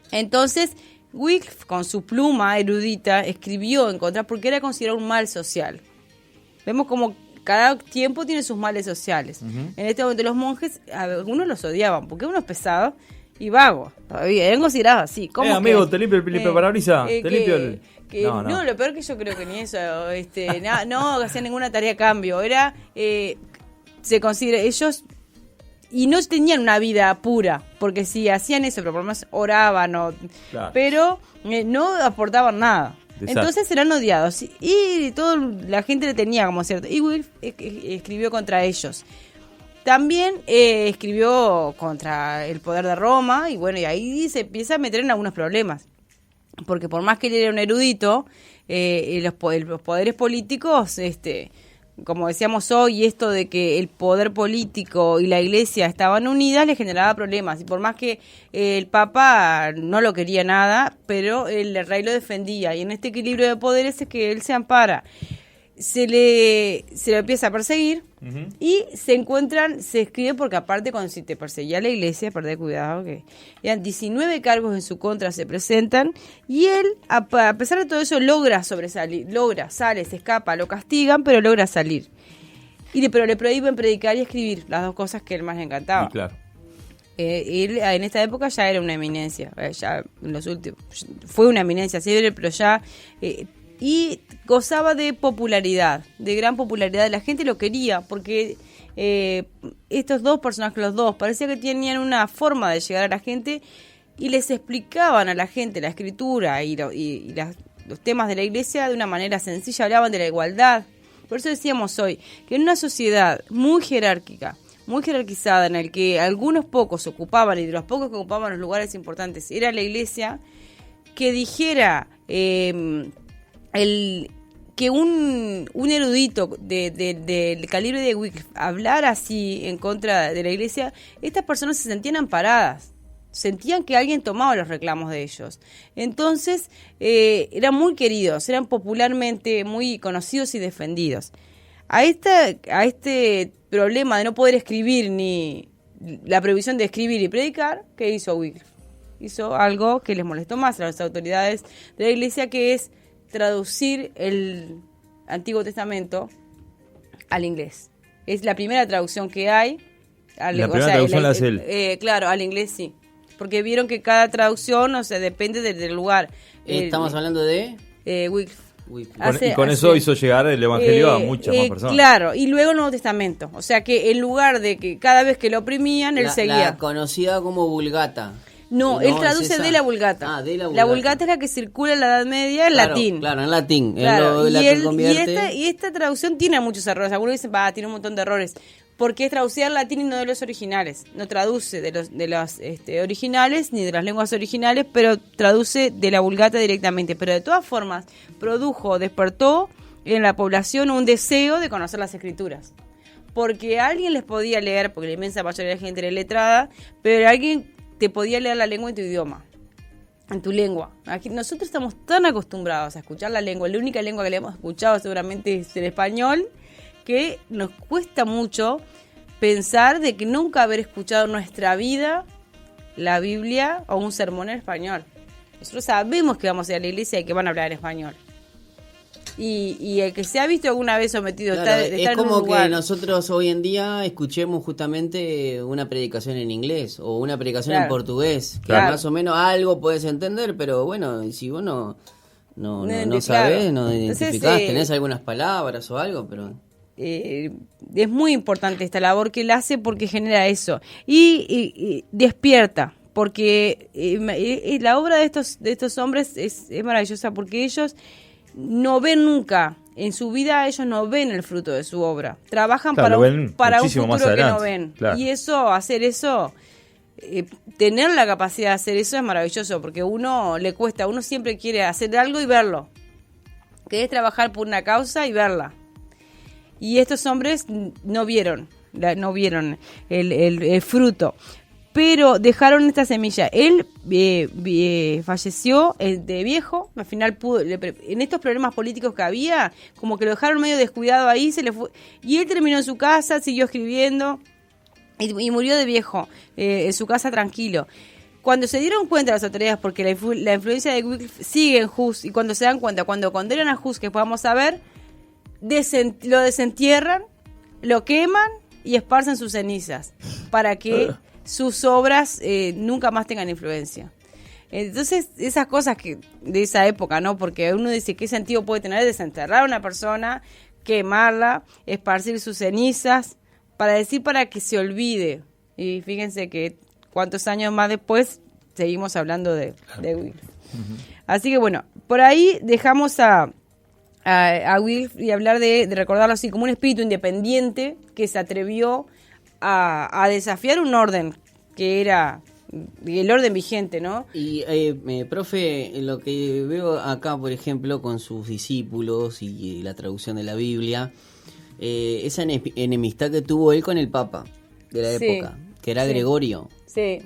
Speaker 3: Entonces, Wycliffe, con su pluma erudita, escribió en contra, porque era considerado un mal social. Vemos como cada tiempo tiene sus males sociales. Uh-huh. En este momento los monjes, algunos los odiaban, porque uno es pesado y vago. Todavía eran considerados así.
Speaker 2: Amigo, te limpio el parabrisas, te limpio el...
Speaker 3: No, lo peor que yo creo que ni eso, no hacían ninguna tarea a cambio. Era, se considera, ellos, y no tenían una vida pura, porque si hacían eso, pero por lo menos oraban, claro, pero no aportaban nada. Exacto. Entonces eran odiados, y toda la gente le tenía como cierto. Y Will escribió contra ellos. También escribió contra el poder de Roma, y bueno, y ahí se empieza a meter en algunos problemas. Porque por más que él era un erudito, los poderes políticos, como decíamos hoy, esto de que el poder político y la iglesia estaban unidas le generaba problemas. Y por más que el Papa no lo quería nada, pero el rey lo defendía. Y en este equilibrio de poderes es que él se ampara. se lo empieza a perseguir y se escribe porque aparte cuando si te perseguía la iglesia, perdé cuidado, que eran 19 cargos en su contra se presentan y él, a pesar de todo eso, logra sobresalir, sale, se escapa, lo castigan, pero logra salir. Pero le prohíben predicar y escribir, las dos cosas que él más le encantaba.
Speaker 2: Y claro.
Speaker 3: Él en esta época ya era una eminencia, ya en los últimos fue una eminencia, sí, pero ya y gozaba de popularidad, de gran popularidad, la gente lo quería porque estos dos personajes, los dos, parecía que tenían una forma de llegar a la gente y les explicaban a la gente la escritura y los temas de la iglesia de una manera sencilla, hablaban de la igualdad. Por eso decíamos hoy que en una sociedad muy jerárquica, muy jerarquizada, en el que algunos pocos ocupaban, y de los pocos que ocupaban los lugares importantes, era la iglesia, que dijera que un erudito del calibre de Wycliffe hablara así en contra de la iglesia, estas personas se sentían amparadas, sentían que alguien tomaba los reclamos de ellos. Entonces eran muy queridos, eran popularmente muy conocidos y defendidos. A este problema de no poder escribir ni la prohibición de escribir y predicar, ¿qué hizo Wycliffe? Hizo algo que les molestó más a las autoridades de la iglesia, que es traducir el Antiguo Testamento al inglés. Es la primera traducción que hay.
Speaker 2: Traducción la hace él.
Speaker 3: Claro, al inglés sí. Porque vieron que cada traducción, depende del lugar.
Speaker 1: Estamos hablando de
Speaker 3: Wycliffe.
Speaker 2: Con eso hizo llegar el evangelio a muchas más personas.
Speaker 3: Claro, y luego el Nuevo Testamento. O sea que en lugar de que cada vez que lo oprimían, él seguía.
Speaker 1: La conocida como Vulgata.
Speaker 3: No, él traduce de la Vulgata.
Speaker 1: Ah, de la Vulgata.
Speaker 3: La Vulgata es la que circula en la Edad Media en latín.
Speaker 1: Claro, en latín.
Speaker 3: Claro.
Speaker 1: Convierte.
Speaker 3: Y esta traducción tiene muchos errores. Algunos dicen, tiene un montón de errores. Porque es traducida al latín y no de los originales. No traduce de los originales ni de las lenguas originales, pero traduce de la Vulgata directamente. Pero de todas formas, despertó en la población un deseo de conocer las escrituras. Porque alguien les podía leer, porque la inmensa mayoría de la gente era letrada, pero alguien te podía leer la lengua en tu idioma, en tu lengua. Aquí nosotros estamos tan acostumbrados a escuchar la lengua, la única lengua que le hemos escuchado seguramente es el español, que nos cuesta mucho pensar de que nunca haber escuchado en nuestra vida la Biblia o un sermón en español. Nosotros sabemos que vamos a ir a la iglesia y que van a hablar en español. Y el que se ha visto alguna vez sometido
Speaker 1: es como que nosotros hoy en día escuchemos justamente una predicación en inglés o una predicación en portugués, que más o menos algo puedes entender, pero bueno, si vos no sabés, no identificás, tenés algunas palabras o algo, pero
Speaker 3: es muy importante esta labor que él hace porque genera eso y despierta, porque la obra de estos hombres es maravillosa, porque ellos no ven nunca en su vida, ellos no ven el fruto de su obra, trabajan para un futuro que no ven, claro. Y hacer eso, tener la capacidad de hacer eso es maravilloso, porque uno siempre quiere hacer algo y verlo, querés trabajar por una causa y verla. Y estos hombres no vieron el fruto, pero dejaron esta semilla. Él falleció de viejo, al final en estos problemas políticos que había, como que lo dejaron medio descuidado ahí, se le fue, y él terminó en su casa, siguió escribiendo y murió de viejo, en su casa tranquilo. Cuando se dieron cuenta las autoridades, porque la influencia de Wycliffe sigue en Hus, y cuando se dan cuenta, cuando condenan a Hus, que podamos saber, lo desentierran, lo queman y esparcen sus cenizas para que sus obras nunca más tengan influencia. Entonces, esas cosas de esa época, ¿no? Porque uno dice, ¿qué sentido puede tener desenterrar a una persona, quemarla, esparcir sus cenizas, para que se olvide? Y fíjense que cuántos años más después seguimos hablando de Wycliffe. Uh-huh. Así que bueno, por ahí dejamos a Wycliffe y hablar de recordarlo así como un espíritu independiente que se atrevió a desafiar un orden que era el orden vigente, ¿no?
Speaker 1: Y profe, lo que veo acá, por ejemplo, con sus discípulos y la traducción de la Biblia, esa enemistad que tuvo él con el Papa de la época, que era Gregorio.
Speaker 3: Sí.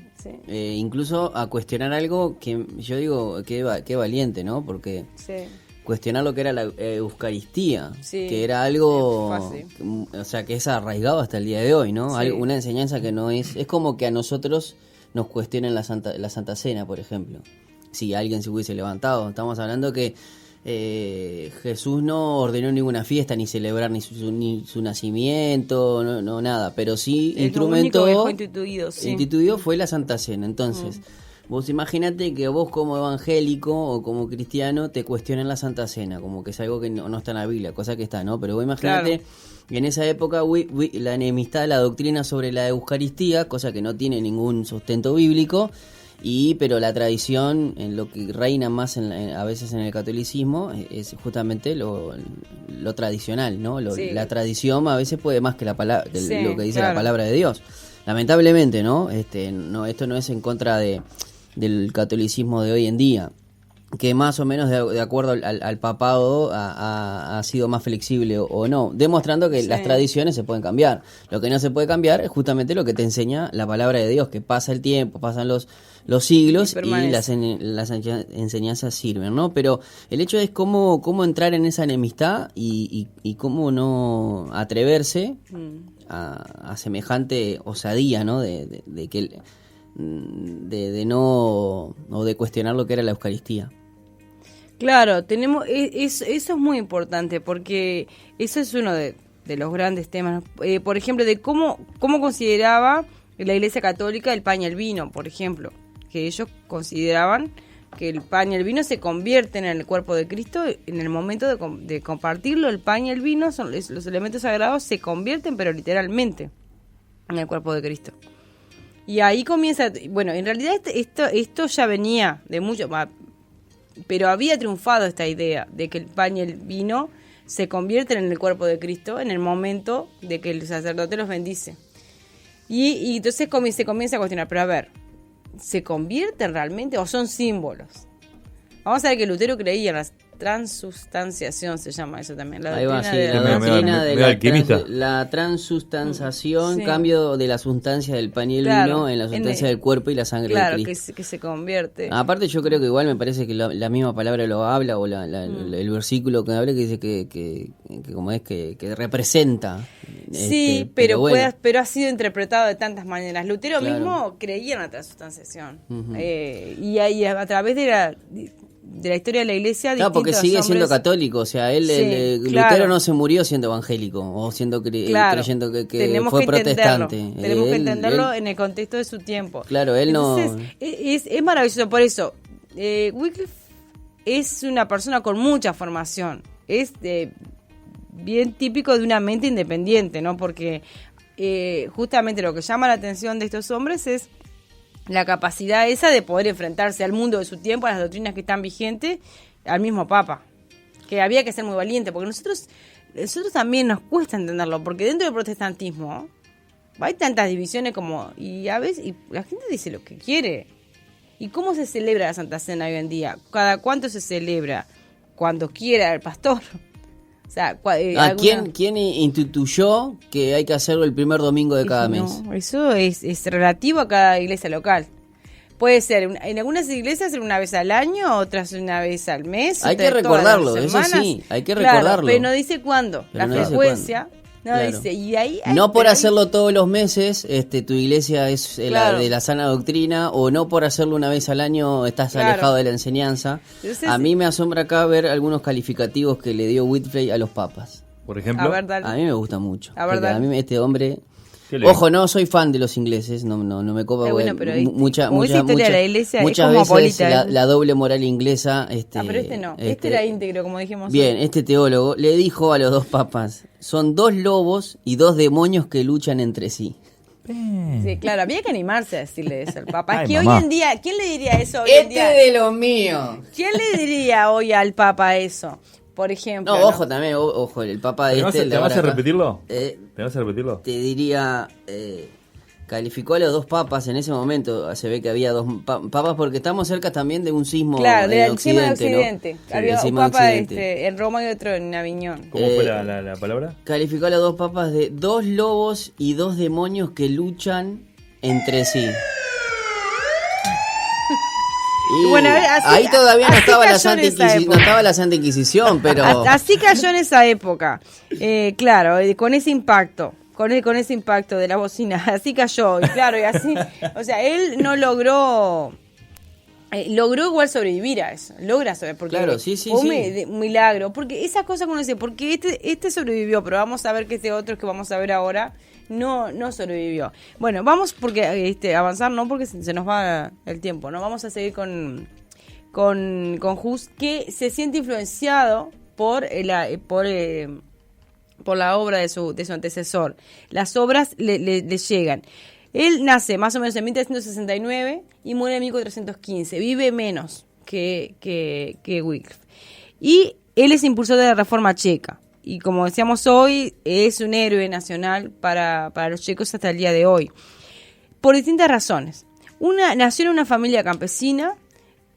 Speaker 1: Incluso a cuestionar algo que yo digo que valiente, ¿no? Porque cuestionar lo que era la Eucaristía,
Speaker 3: sí,
Speaker 1: que era algo, o sea, que es arraigado hasta el día de hoy, ¿no?
Speaker 3: Sí.
Speaker 1: Una enseñanza que no es como que a nosotros nos cuestionen la Santa Cena, por ejemplo. Si alguien se hubiese levantado, estamos hablando que Jesús no ordenó ninguna fiesta, ni celebrar ni su nacimiento, no nada, pero sí instituyó fue la Santa Cena. Entonces, vos imaginate que vos como evangélico o como cristiano te cuestionen la Santa Cena, como que es algo que no está en la Biblia, cosa que está, ¿no? Pero vos imaginate que en esa época la enemistad de la doctrina sobre la Eucaristía, cosa que no tiene ningún sustento bíblico, pero la tradición, en lo que reina más a veces en el catolicismo, es justamente lo tradicional, ¿no? La tradición a veces puede más que la palabra, lo que dice la palabra de Dios. Lamentablemente, ¿no? Esto no es en contra del catolicismo de hoy en día, que más o menos de acuerdo al papado ha sido más flexible o no, demostrando que las tradiciones se pueden cambiar. Lo que no se puede cambiar es justamente lo que te enseña la palabra de Dios, que pasa el tiempo, pasan los siglos y las enseñanzas sirven, ¿no? Pero el hecho es cómo entrar en esa enemistad y cómo no atreverse a semejante osadía, ¿no? De no, o de cuestionar lo que era la Eucaristía.
Speaker 3: Claro, eso es muy importante, porque eso es uno de los grandes temas. Por ejemplo, de cómo consideraba la Iglesia Católica el pan y el vino, por ejemplo, que ellos consideraban que el pan y el vino se convierten en el cuerpo de Cristo en el momento de compartirlo. El pan y el vino son los elementos sagrados, se convierten, pero literalmente, en el cuerpo de Cristo. Y ahí comienza, bueno, en realidad esto ya venía de mucho, pero había triunfado esta idea de que el pan y el vino se convierten en el cuerpo de Cristo en el momento de que el sacerdote los bendice. Y entonces se comienza a cuestionar, pero a ver, ¿se convierten realmente o son símbolos? Vamos a ver que Lutero creía en la transustanciación, se llama eso también. La doctrina de
Speaker 1: la transustanciación, cambio de la sustancia del pan y el vino en la sustancia del cuerpo y la sangre de Cristo.
Speaker 3: Claro, que se convierte.
Speaker 1: Aparte yo creo que igual me parece que la misma palabra lo habla, o el versículo que habla, que dice que como es que representa.
Speaker 3: Sí, pero bueno. Pero ha sido interpretado de tantas maneras. Lutero mismo creía en la transustanciación. Y ahí a través de la historia de la Iglesia,
Speaker 1: claro, porque sigue siendo católico, o sea, Lutero no se murió siendo evangélico o siendo creyendo que fue protestante.
Speaker 3: Tenemos que entenderlo en el contexto de su tiempo.
Speaker 1: Claro, entonces,
Speaker 3: es maravilloso, por eso Wycliffe es una persona con mucha formación, es bien típico de una mente independiente, ¿no? Porque justamente lo que llama la atención de estos hombres es la capacidad esa de poder enfrentarse al mundo de su tiempo, a las doctrinas que están vigentes, al mismo Papa, que había que ser muy valiente, porque nosotros también nos cuesta entenderlo, porque dentro del protestantismo hay tantas divisiones y a veces la gente dice lo que quiere. ¿Y cómo se celebra la Santa Cena hoy en día? ¿Cada cuánto se celebra? Cuando quiera el pastor. O sea,
Speaker 1: ¿Quién instituyó que hay que hacerlo el primer domingo de cada mes?
Speaker 3: Eso es relativo a cada iglesia local. Puede ser, en algunas iglesias una vez al año, otras una vez al mes.
Speaker 1: Hay que recordarlo, eso sí, hay que recordarlo.
Speaker 3: Pero no dice cuándo, la frecuencia. Dice, y ahí
Speaker 1: no por hacerlo todos los meses, tu iglesia es de la sana doctrina, o no por hacerlo una vez al año estás alejado de la enseñanza. Entonces, a mí me asombra acá ver algunos calificativos que le dio Wycliffe a los papas.
Speaker 2: Por ejemplo,
Speaker 1: a mí me gusta mucho.
Speaker 3: A
Speaker 1: mí este hombre... Ojo, no soy fan de los ingleses, no me copa. Muchas veces la doble moral inglesa.
Speaker 3: Pero no, era íntegro, como dijimos.
Speaker 1: Bien, este teólogo le dijo a los dos papas: son dos lobos y dos demonios que luchan entre sí.
Speaker 3: Sí, claro, había que animarse a decirle eso al Papa. Es que hoy en día, ¿quién le diría eso hoy en día?
Speaker 1: De lo mío.
Speaker 3: ¿Quién le diría hoy al Papa eso? Por ejemplo.
Speaker 1: Ojo también, ojo, el Papa de
Speaker 2: ¿Te vas a repetirlo? ¿Te vas a repetirlo?
Speaker 1: Te diría, calificó a los dos papas en ese momento. Se ve que había dos papas porque estamos cerca también de un sismo
Speaker 3: en
Speaker 1: Occidente,
Speaker 3: ¿no? Había un papa en Roma y otro en Aviñón.
Speaker 2: ¿Cómo fue la palabra?
Speaker 1: Calificó a los dos papas de dos lobos y dos demonios que luchan entre sí. Y bueno, ahí todavía no estaba la Santa Inquisición, pero...
Speaker 3: Así cayó en esa época. Claro, con ese impacto. Con ese impacto de la bocina. Así cayó. Y claro, y así... O sea, él no logró... logró igual sobrevivir a eso. Logra sobrevivir. Porque
Speaker 1: claro, sí.
Speaker 3: Un milagro. Porque esas cosas como dice, porque este sobrevivió, pero vamos a ver que este otro que vamos a ver ahora... No sobrevivió. Bueno, vamos porque avanzar, no porque se nos va el tiempo, ¿no? Vamos a seguir con Hus, que se siente influenciado por la obra de su antecesor. Las obras le llegan. Él nace más o menos en 1369 y muere en 1415. Vive menos que Wycliffe. Y él es impulsor de la Reforma Checa. Y como decíamos hoy, es un héroe nacional para los checos hasta el día de hoy. Por distintas razones. Nació en una familia campesina,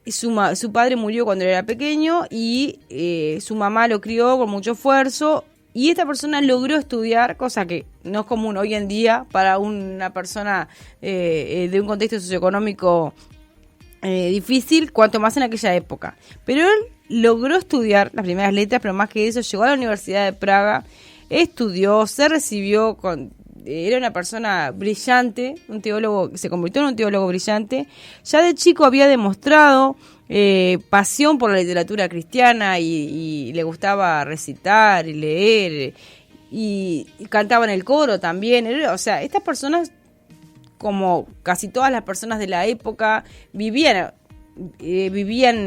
Speaker 3: y su padre murió cuando él era pequeño y su mamá lo crió con mucho esfuerzo. Y esta persona logró estudiar, cosa que no es común hoy en día para una persona de un contexto socioeconómico difícil, cuanto más en aquella época. Pero él logró estudiar las primeras letras, pero más que eso llegó a la Universidad de Praga, estudió, se recibió, era una persona brillante, un teólogo, se convirtió en un teólogo brillante. Ya de chico había demostrado pasión por la literatura cristiana y le gustaba recitar y leer y cantaba en el coro también. O sea, estas personas, como casi todas las personas de la época, vivían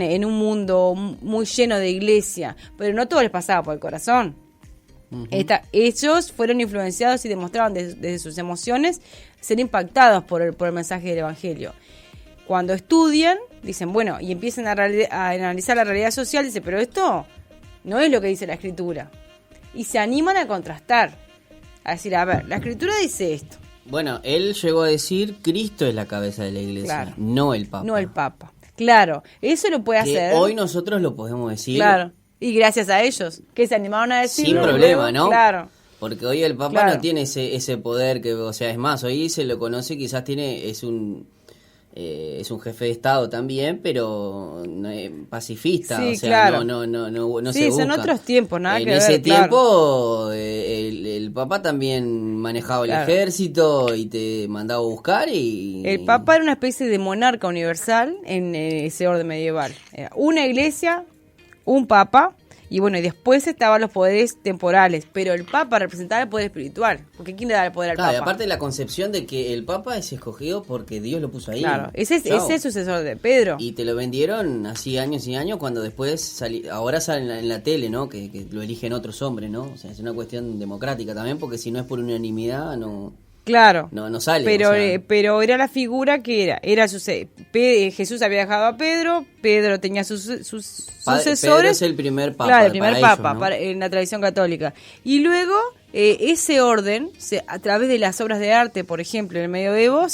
Speaker 3: en un mundo muy lleno de iglesia, pero no todo les pasaba por el corazón. Uh-huh. Ellos fueron influenciados y demostraron desde sus emociones ser impactados por el mensaje del Evangelio. Cuando estudian, dicen, bueno, y empiezan a analizar la realidad social, dicen, pero esto no es lo que dice la Escritura. Y se animan a contrastar, a decir, a ver, la Escritura dice esto.
Speaker 1: Bueno, él llegó a decir, Cristo es la cabeza de la iglesia, claro, no el Papa.
Speaker 3: No el Papa. Claro, eso lo puede hacer.
Speaker 1: Hoy nosotros lo podemos decir.
Speaker 3: Claro, y gracias a ellos, que se animaron a decirlo.
Speaker 1: Sin problema, ¿no?
Speaker 3: Claro.
Speaker 1: Porque hoy el Papa no tiene ese poder, que, o sea, es más, hoy se lo conoce, quizás es un jefe de Estado también, pero pacifista,
Speaker 3: sí,
Speaker 1: o sea,
Speaker 3: claro.
Speaker 1: no
Speaker 3: sí,
Speaker 1: se busca.
Speaker 3: son otros tiempos, nada que ver.
Speaker 1: En ese tiempo,
Speaker 3: claro,
Speaker 1: el Papa también manejaba el ejército y te mandaba a buscar y...
Speaker 3: El Papa era una especie de monarca universal en ese orden medieval. Era una iglesia, un Papa, y bueno, y después estaban los poderes temporales, pero el Papa representaba el poder espiritual, porque ¿quién le da el poder al Papa?
Speaker 1: Y aparte la concepción de que el Papa es escogido porque Dios lo puso ahí.
Speaker 3: Claro, ese es el sucesor de Pedro.
Speaker 1: Y te lo vendieron así años y años, cuando después ahora sale en la tele, ¿no? Que lo eligen otros hombres, ¿no? O sea, es una cuestión democrática también, porque si no es por unanimidad, no...
Speaker 3: Claro,
Speaker 1: no sale.
Speaker 3: Pero era la figura que era Jesús había dejado a Pedro tenía sus sucesores.
Speaker 1: Pedro es el primer papa.
Speaker 3: Claro, el primer papa,
Speaker 1: ellos, ¿no?
Speaker 3: En la tradición católica. Y luego ese orden, a través de las obras de arte, por ejemplo, en el medioevo,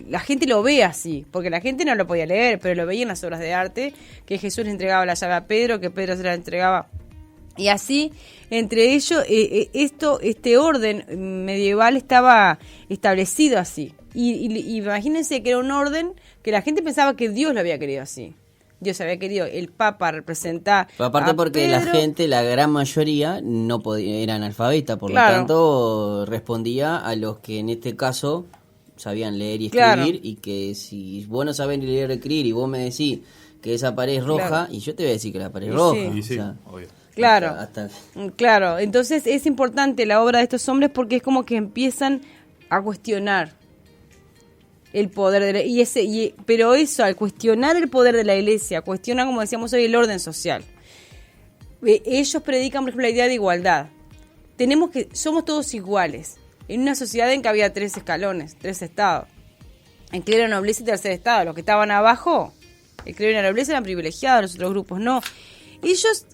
Speaker 3: la gente lo ve así, porque la gente no lo podía leer, pero lo veía en las obras de arte, que Jesús le entregaba la llave a Pedro, que Pedro se la entregaba. Y así, entre ellos, este orden medieval estaba establecido así. Y imagínense que era un orden que la gente pensaba que Dios lo había querido así. Dios había querido el Papa representar.
Speaker 1: Pero aparte
Speaker 3: a
Speaker 1: porque
Speaker 3: Pedro.
Speaker 1: La gente, la gran mayoría, no era analfabeta, por
Speaker 3: Claro.
Speaker 1: lo tanto respondía a los que en este caso sabían leer y escribir,
Speaker 3: Claro.
Speaker 1: y que si vos no sabés ni leer y escribir y vos me decís que esa pared es roja,
Speaker 3: Claro.
Speaker 1: y yo te voy a decir que la pared es
Speaker 3: Y
Speaker 1: roja.
Speaker 3: sí.
Speaker 2: Y sí,
Speaker 1: o sea,
Speaker 2: obvio.
Speaker 3: Claro,
Speaker 1: hasta-
Speaker 3: claro. Entonces es importante la obra de estos hombres porque es como que empiezan a cuestionar el poder de la, pero eso, al cuestionar el poder de la iglesia, cuestionan, como decíamos hoy, el orden social. Ellos predican, por ejemplo, la idea de igualdad. Somos todos iguales. En una sociedad en que había 3 escalones, 3 estados. En clero, nobleza y tercer estado. Los que estaban abajo, el clero y la nobleza eran privilegiados, los otros grupos no. Ellos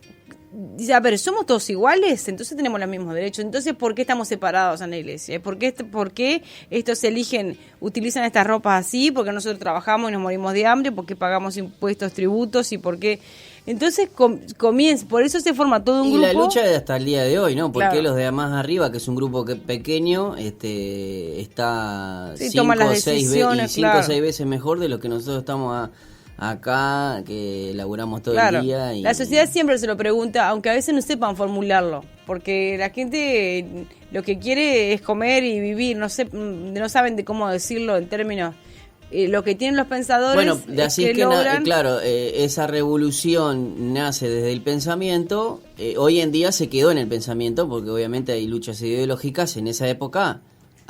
Speaker 3: dicen, a ver, ¿somos todos iguales? Entonces tenemos los mismos derechos. Entonces, ¿por qué estamos separados en la iglesia? ¿Por qué estos utilizan estas ropas así? ¿Por qué nosotros trabajamos y nos morimos de hambre? ¿Por qué pagamos impuestos, tributos? ¿Y por qué? Entonces comienza, por eso se forma todo un
Speaker 1: y
Speaker 3: grupo.
Speaker 1: la lucha es hasta el día de hoy, ¿no? Porque
Speaker 3: Claro.
Speaker 1: los de más arriba, que es un grupo pequeño, está
Speaker 3: Sí,
Speaker 1: 5
Speaker 3: toman las
Speaker 1: o 6
Speaker 3: decisiones, claro.
Speaker 1: veces mejor de lo que nosotros estamos acá, que laburamos todo
Speaker 3: claro,
Speaker 1: el día.
Speaker 3: La sociedad siempre se lo pregunta, aunque a veces no sepan formularlo, porque la gente lo que quiere es comer y vivir, no saben de cómo decirlo en términos... lo que tienen los pensadores,
Speaker 1: bueno, de así
Speaker 3: es que logran...
Speaker 1: claro, esa revolución nace desde el pensamiento. Hoy en día se quedó en el pensamiento, porque obviamente hay luchas ideológicas. En esa época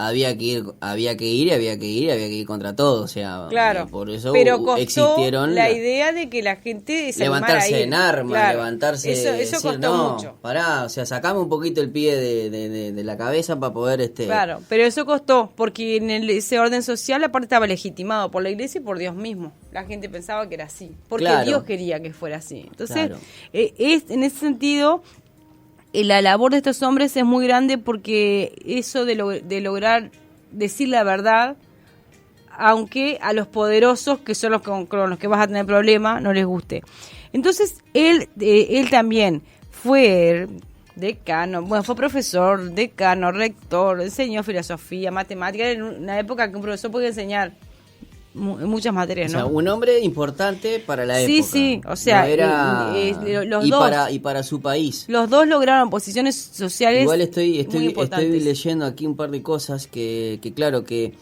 Speaker 1: había que ir contra todo, o sea,
Speaker 3: claro,
Speaker 1: por eso
Speaker 3: pero costó
Speaker 1: existieron
Speaker 3: la idea de que la gente se
Speaker 1: levantarse en armas,
Speaker 3: claro,
Speaker 1: levantarse,
Speaker 3: eso
Speaker 1: decir,
Speaker 3: costó
Speaker 1: no,
Speaker 3: mucho.
Speaker 1: Pará, o sea, sacame un poquito el pie de la cabeza para poder
Speaker 3: Claro, pero eso costó, porque en ese orden social aparte estaba legitimado por la iglesia y por Dios mismo. La gente pensaba que era así, porque
Speaker 1: claro,
Speaker 3: Dios quería que fuera así. Entonces,
Speaker 1: claro,
Speaker 3: en ese sentido, la labor de estos hombres es muy grande, porque eso de lograr decir la verdad, aunque a los poderosos, que son los con los que vas a tener problemas, no les guste. Entonces, él también fue decano, bueno, fue profesor, decano, rector, enseñó filosofía, matemática, en una época que un profesor puede enseñar muchas materias, ¿no?
Speaker 1: O sea, un hombre importante para la época.
Speaker 3: Sí, o sea,
Speaker 1: no era...
Speaker 3: los dos,
Speaker 1: y para su país.
Speaker 3: los dos lograron posiciones sociales.
Speaker 1: Igual
Speaker 3: muy
Speaker 1: estoy
Speaker 3: importantes.
Speaker 1: leyendo aquí un par de cosas que claro, que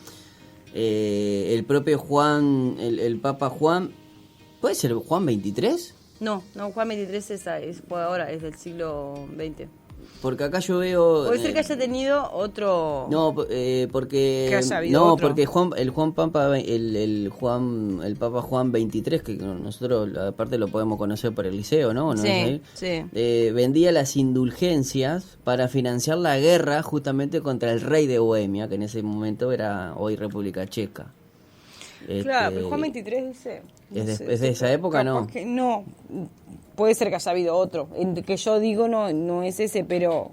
Speaker 1: el propio Juan, el Papa Juan, ¿puede ser Juan 23?
Speaker 3: No, Juan 23 fue ahora, es del siglo XX.
Speaker 1: Porque acá yo veo...
Speaker 3: Puede ser que haya tenido otro...
Speaker 1: No, porque...
Speaker 3: Que haya habido otro.
Speaker 1: Porque el Papa Juan 23, que nosotros aparte lo podemos conocer por el liceo, ¿no?
Speaker 3: Sí.
Speaker 1: Vendía las indulgencias para financiar la guerra justamente contra el rey de Bohemia, que en ese momento era hoy República Checa.
Speaker 3: Claro, pero Juan 23 dice...
Speaker 1: ¿Es de esa época, no?
Speaker 3: Que no, puede ser que haya habido otro. El que yo digo no es ese, pero...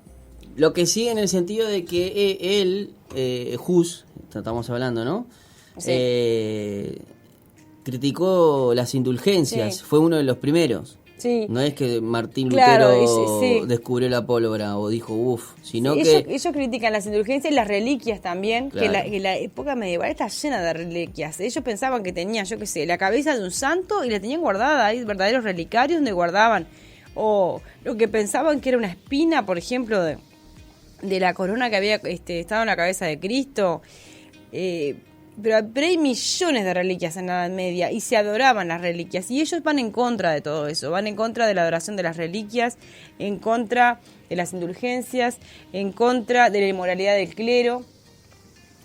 Speaker 1: Lo que sí, en el sentido de que él, Hus, estamos hablando, ¿no?
Speaker 3: Sí.
Speaker 1: Criticó las indulgencias, fue uno de los primeros.
Speaker 3: Sí.
Speaker 1: No es que Martín
Speaker 3: Claro,
Speaker 1: Lutero descubrió la pólvora o dijo sino
Speaker 3: sí,
Speaker 1: que...
Speaker 3: Ellos critican las indulgencias y las reliquias también,
Speaker 1: Claro.
Speaker 3: que la época medieval está llena de reliquias. Ellos pensaban que tenían, yo qué sé, la cabeza de un santo y la tenían guardada. Hay verdaderos relicarios donde guardaban. O lo que pensaban que era una espina, por ejemplo, de la corona que había estado en la cabeza de Cristo. Pero hay millones de reliquias en la Edad Media y se adoraban las reliquias, y ellos van en contra de todo eso, van en contra de la adoración de las reliquias, en contra de las indulgencias, en contra de la inmoralidad del clero.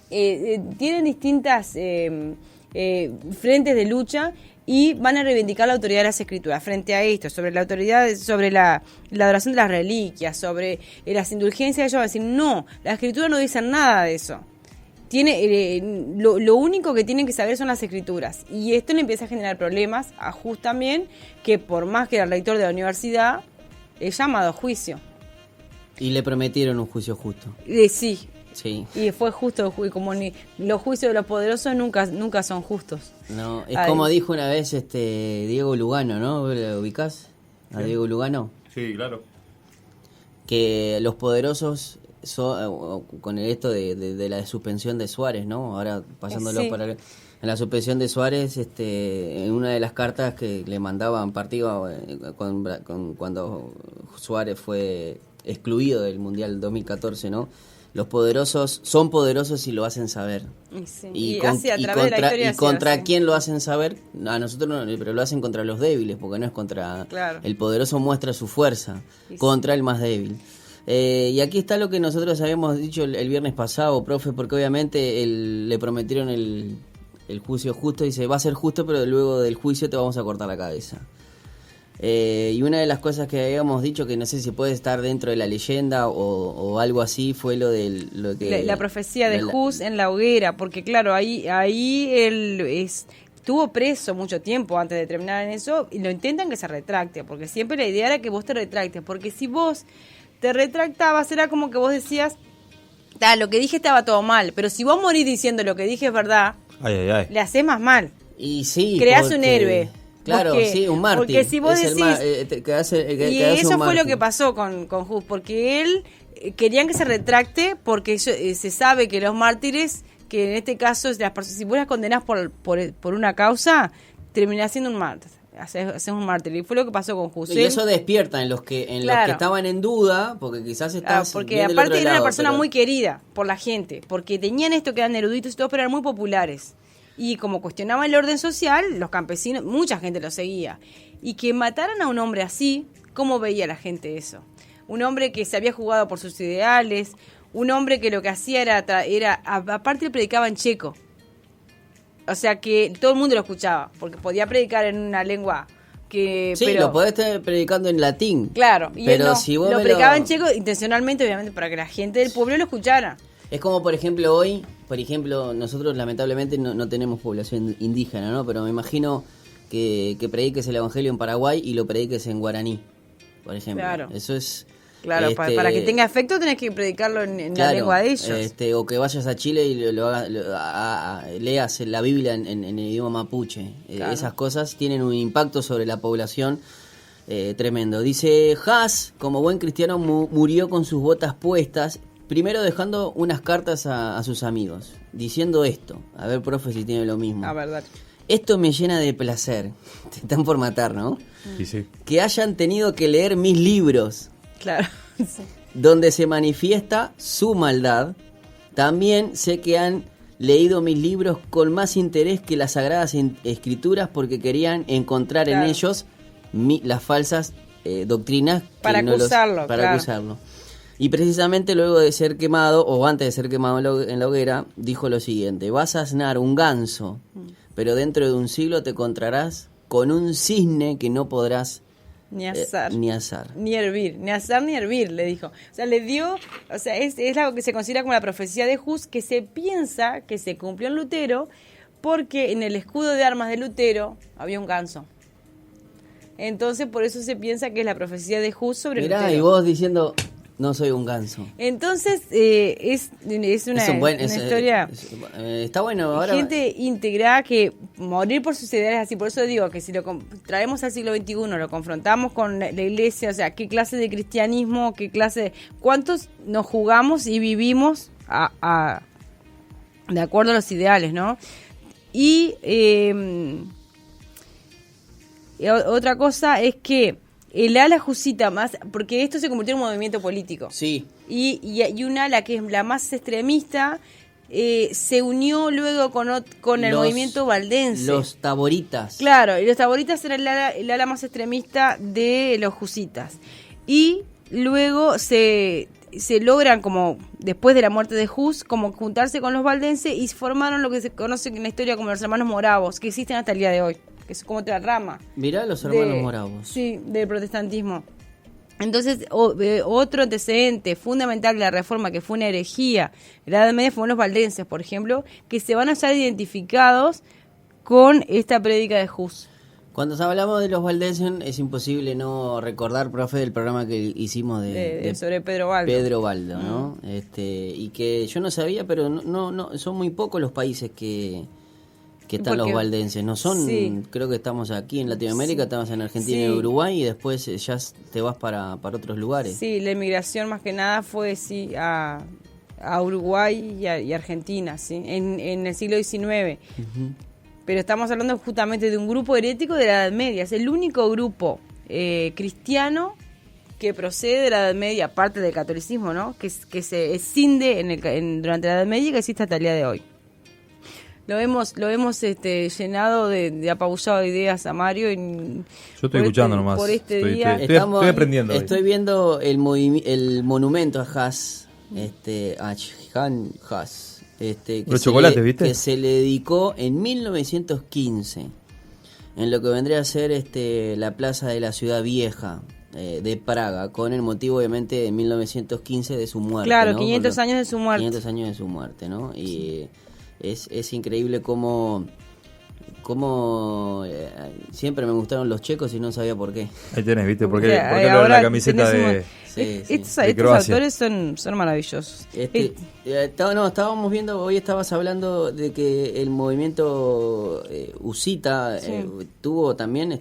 Speaker 3: Tienen distintas frentes de lucha y van a reivindicar la autoridad de las escrituras frente a esto, sobre la autoridad, sobre la adoración de las reliquias, sobre las indulgencias. Ellos van a decir, no, la escritura no dice nada de eso. Lo único que tienen que saber son las escrituras, y esto le empieza a generar problemas a Hus también, que por más que era el rector de la universidad, es llamado a juicio.
Speaker 1: Y le prometieron un juicio justo.
Speaker 3: Sí.
Speaker 1: Sí.
Speaker 3: Y fue justo, como los juicios de los poderosos nunca son justos.
Speaker 1: No, es como dijo una vez Diego Lugano, ¿no? ¿Lo ubicás? A Diego Lugano.
Speaker 2: Sí, claro.
Speaker 1: Que los poderosos con esto de la suspensión de Suárez, ¿no? Ahora pasándolo para en la suspensión de Suárez, en una de las cartas que le mandaban partido cuando Suárez fue excluido del Mundial 2014, ¿no? Los poderosos son poderosos y lo hacen saber.
Speaker 3: Y contra
Speaker 1: quién lo hacen saber, a nosotros no, pero lo hacen contra los débiles, porque no es contra...
Speaker 3: Claro.
Speaker 1: El poderoso muestra su fuerza contra el más débil. Y aquí está lo que nosotros habíamos dicho el viernes pasado, profe, porque obviamente le prometieron el juicio justo, y dice, va a ser justo, pero luego del juicio te vamos a cortar la cabeza. Y una de las cosas que habíamos dicho, que no sé si puede estar dentro de la leyenda o algo así, fue lo que...
Speaker 3: La profecía de Hus en la hoguera, porque claro, ahí él estuvo preso mucho tiempo antes de terminar en eso, y lo intentan que se retracte, porque siempre la idea era que vos te retractes, porque si vos te retractabas era como que vos decías, lo que dije estaba todo mal, pero si vos morís diciendo lo que dije es verdad, le hacés más mal.
Speaker 1: Y sí,
Speaker 3: creás un héroe.
Speaker 1: Claro, sí, un mártir.
Speaker 3: Porque si vos decís...
Speaker 1: y
Speaker 3: eso fue lo que pasó con Hus, porque él querían que se retracte, porque se sabe que los mártires, que en este caso, si vos las condenás por una causa, terminás siendo un mártir. Haces un mártir. Y fue lo que pasó con Hus.
Speaker 1: Y eso despierta en los que estaban en duda, porque quizás estás
Speaker 3: porque aparte era una persona muy querida por la gente, porque tenían esto que eran eruditos y todo, pero eran muy populares. Y como cuestionaban el orden social, los campesinos, mucha gente lo seguía. Y que mataran a un hombre así, ¿cómo veía la gente eso? Un hombre que se había jugado por sus ideales, un hombre que lo que hacía era aparte le predicaba en checo. O sea que todo el mundo lo escuchaba, porque podía predicar en una lengua que...
Speaker 1: Sí,
Speaker 3: pero,
Speaker 1: lo podés estar predicando en latín.
Speaker 3: Claro, y
Speaker 1: pero
Speaker 3: él no,
Speaker 1: si vos
Speaker 3: lo predicaba en checo intencionalmente, obviamente, para que la gente del pueblo lo escuchara.
Speaker 1: Es como, por ejemplo, hoy, nosotros lamentablemente no tenemos población indígena, ¿no? Pero me imagino que prediques el evangelio en Paraguay y lo prediques en guaraní, por ejemplo. Claro. Eso es...
Speaker 3: Claro, para que tenga efecto tenés que predicarlo en la lengua de ellos.
Speaker 1: O que vayas a Chile y leas la Biblia en el idioma mapuche. Claro. Esas cosas tienen un impacto sobre la población tremendo. Dice, Hus, como buen cristiano, murió con sus botas puestas, primero dejando unas cartas a sus amigos, diciendo esto. A ver, profe, si tiene lo mismo.
Speaker 3: A ver, dale.
Speaker 1: Esto me llena de placer. Te están por matar, ¿no?
Speaker 2: Sí.
Speaker 1: Que hayan tenido que leer mis libros.
Speaker 3: Claro, sí.
Speaker 1: Donde se manifiesta su maldad. También sé que han leído mis libros con más interés que las sagradas escrituras porque querían encontrar en ellos las falsas doctrinas
Speaker 3: para acusarlo.
Speaker 1: Acusarlo. Y precisamente luego de ser quemado, o antes de ser quemado en la hoguera, dijo lo siguiente: vas a asnar un ganso, pero dentro de un siglo te encontrarás con un cisne que no podrás
Speaker 3: ni asar,
Speaker 1: ni
Speaker 3: hervir, le dijo. O sea, le dio, o sea, es algo que se considera como la profecía de Hus, que se piensa que se cumplió en Lutero, porque en el escudo de armas de Lutero había un ganso. Entonces, por eso se piensa que es la profecía de Hus sobre Lutero.
Speaker 1: Y vos diciendo, no soy un ganso.
Speaker 3: Entonces, es una historia...
Speaker 1: está bueno. Ahora...
Speaker 3: Gente íntegra que morir por sus ideales así. Por eso digo que si lo traemos al siglo XXI, lo confrontamos con la iglesia, o sea, qué clase de cristianismo, cuántos nos jugamos y vivimos de acuerdo a los ideales, ¿no? Y otra cosa es que el ala husita más, porque esto se convirtió en un movimiento político.
Speaker 1: Sí.
Speaker 3: Y un ala que es la más extremista se unió luego con el movimiento valdense.
Speaker 1: Los taboritas.
Speaker 3: Claro, y los taboritas eran el ala más extremista de los husitas. Y luego se logran, como después de la muerte de Hus, como juntarse con los valdenses y formaron lo que se conoce en la historia como los hermanos moravos, que existen hasta el día de hoy, que es como otra rama.
Speaker 1: Mirá los hermanos moravos.
Speaker 3: Sí, del protestantismo. Entonces, otro antecedente fundamental de la reforma, que fue una herejía en la Edad Media, fueron los valdenses, por ejemplo, que se van a ser identificados con esta prédica de Hus.
Speaker 1: Cuando hablamos de los valdenses, es imposible no recordar, profe, del programa que hicimos
Speaker 3: sobre Pedro Baldo.
Speaker 1: Pedro Baldo, ¿no? Y que yo no sabía, pero no son muy pocos los países que están los valdenses. No son, sí. Creo que estamos aquí en Latinoamérica, sí. Estamos en Argentina y Uruguay, y después ya te vas para otros lugares.
Speaker 3: Sí, la inmigración más que nada fue a Uruguay y Argentina, ¿sí? En el siglo XIX. Uh-huh. Pero estamos hablando justamente de un grupo herético de la Edad Media. Es el único grupo cristiano que procede de la Edad Media, aparte del catolicismo, ¿no? Que se escinde durante la Edad Media y que existe hasta el día de hoy. Lo hemos llenado de apabullado de ideas a Mario. Yo
Speaker 2: estoy escuchando nomás.
Speaker 3: Por día.
Speaker 2: Estoy aprendiendo.
Speaker 1: Estoy viendo el monumento a Hus, a Jan Hus.
Speaker 2: Los chocolates, ¿viste?
Speaker 1: Que se le dedicó en 1915, en lo que vendría a ser la plaza de la Ciudad Vieja de Praga, con el motivo obviamente de 1915 de su muerte.
Speaker 3: Claro,
Speaker 1: ¿no?
Speaker 3: 500 años de su muerte.
Speaker 1: 500 años de su muerte, ¿no? Y es increíble cómo siempre me gustaron los checos y no sabía por qué.
Speaker 2: Ahí tenés, ¿viste? Porque era la camiseta de...
Speaker 3: Estos autores son maravillosos.
Speaker 1: Estábamos viendo, hoy estabas hablando de que el movimiento husita tuvo también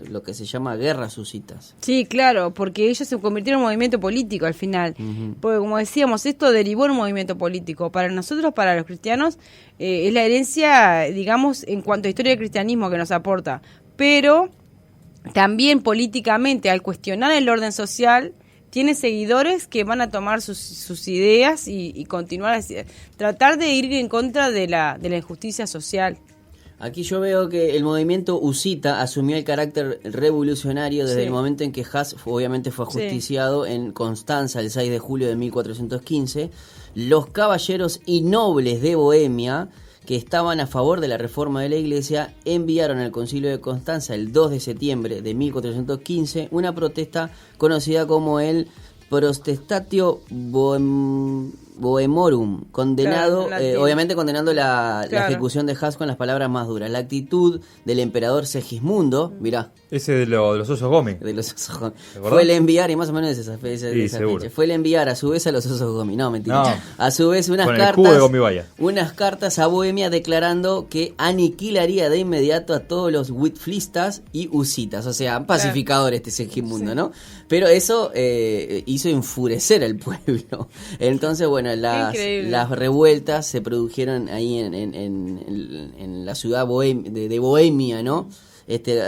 Speaker 1: lo que se llama guerras husitas.
Speaker 3: Sí, claro, porque ellos se convirtieron en un movimiento político al final. Porque como decíamos, esto derivó en un movimiento político. Para nosotros, para los cristianos, es la herencia, digamos, en cuanto a historia del cristianismo que nos aporta. Pero también políticamente, al cuestionar el orden social, tiene seguidores que van a tomar sus ideas y continuar tratar de ir en contra de la injusticia social.
Speaker 1: Aquí yo veo que el movimiento husita asumió el carácter revolucionario desde el momento en que Huss obviamente fue ajusticiado en Constanza el 6 de julio de 1415. Los caballeros y nobles de Bohemia, que estaban a favor de la reforma de la Iglesia, enviaron al Concilio de Constanza el 2 de septiembre de 1415 una protesta conocida como el Protestatio Bohemorum, condenado, obviamente condenando la ejecución de Huss con las palabras más duras. La actitud del emperador Segismundo, mirá.
Speaker 2: Ese de los osos Gomi.
Speaker 1: De los osos Gomi. Fue el enviar, y más o menos esa fecha, fue el enviar a su vez a los osos Gomi. No, mentira. No. A su vez unas cartas a Bohemia declarando que aniquilaría de inmediato a todos los whitflistas y husitas. O sea, pacificador Segismundo, ¿no? Pero eso hizo enfurecer al pueblo. Entonces, bueno, las revueltas se produjeron ahí en la ciudad de Bohemia, ¿no?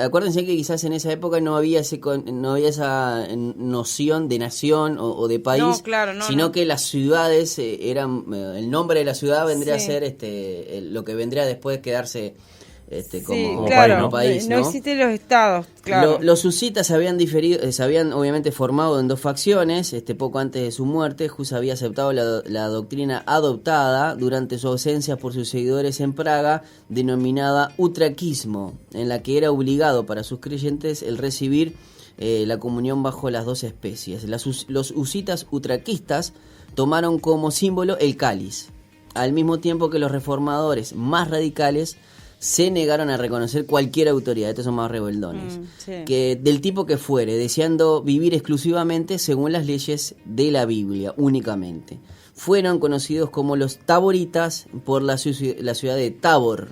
Speaker 1: Acuérdense que quizás en esa época no había esa noción de nación o de país, sino que las ciudades eran el nombre de la ciudad vendría a ser lo que vendría después quedarse como país,
Speaker 3: ¿no? Existen los estados, claro.
Speaker 1: Los husitas se habían obviamente formado en dos facciones. Poco antes de su muerte, Hus había aceptado la doctrina adoptada durante su ausencia por sus seguidores en Praga, denominada utraquismo, en la que era obligado para sus creyentes el recibir la comunión bajo las dos especies. Los husitas utraquistas tomaron como símbolo el cáliz, al mismo tiempo que los reformadores más radicales se negaron a reconocer cualquier autoridad. Estos son más rebeldones, que del tipo que fuere, deseando vivir exclusivamente según las leyes de la Biblia únicamente. Fueron conocidos como los taboritas por la ciudad de Tabor,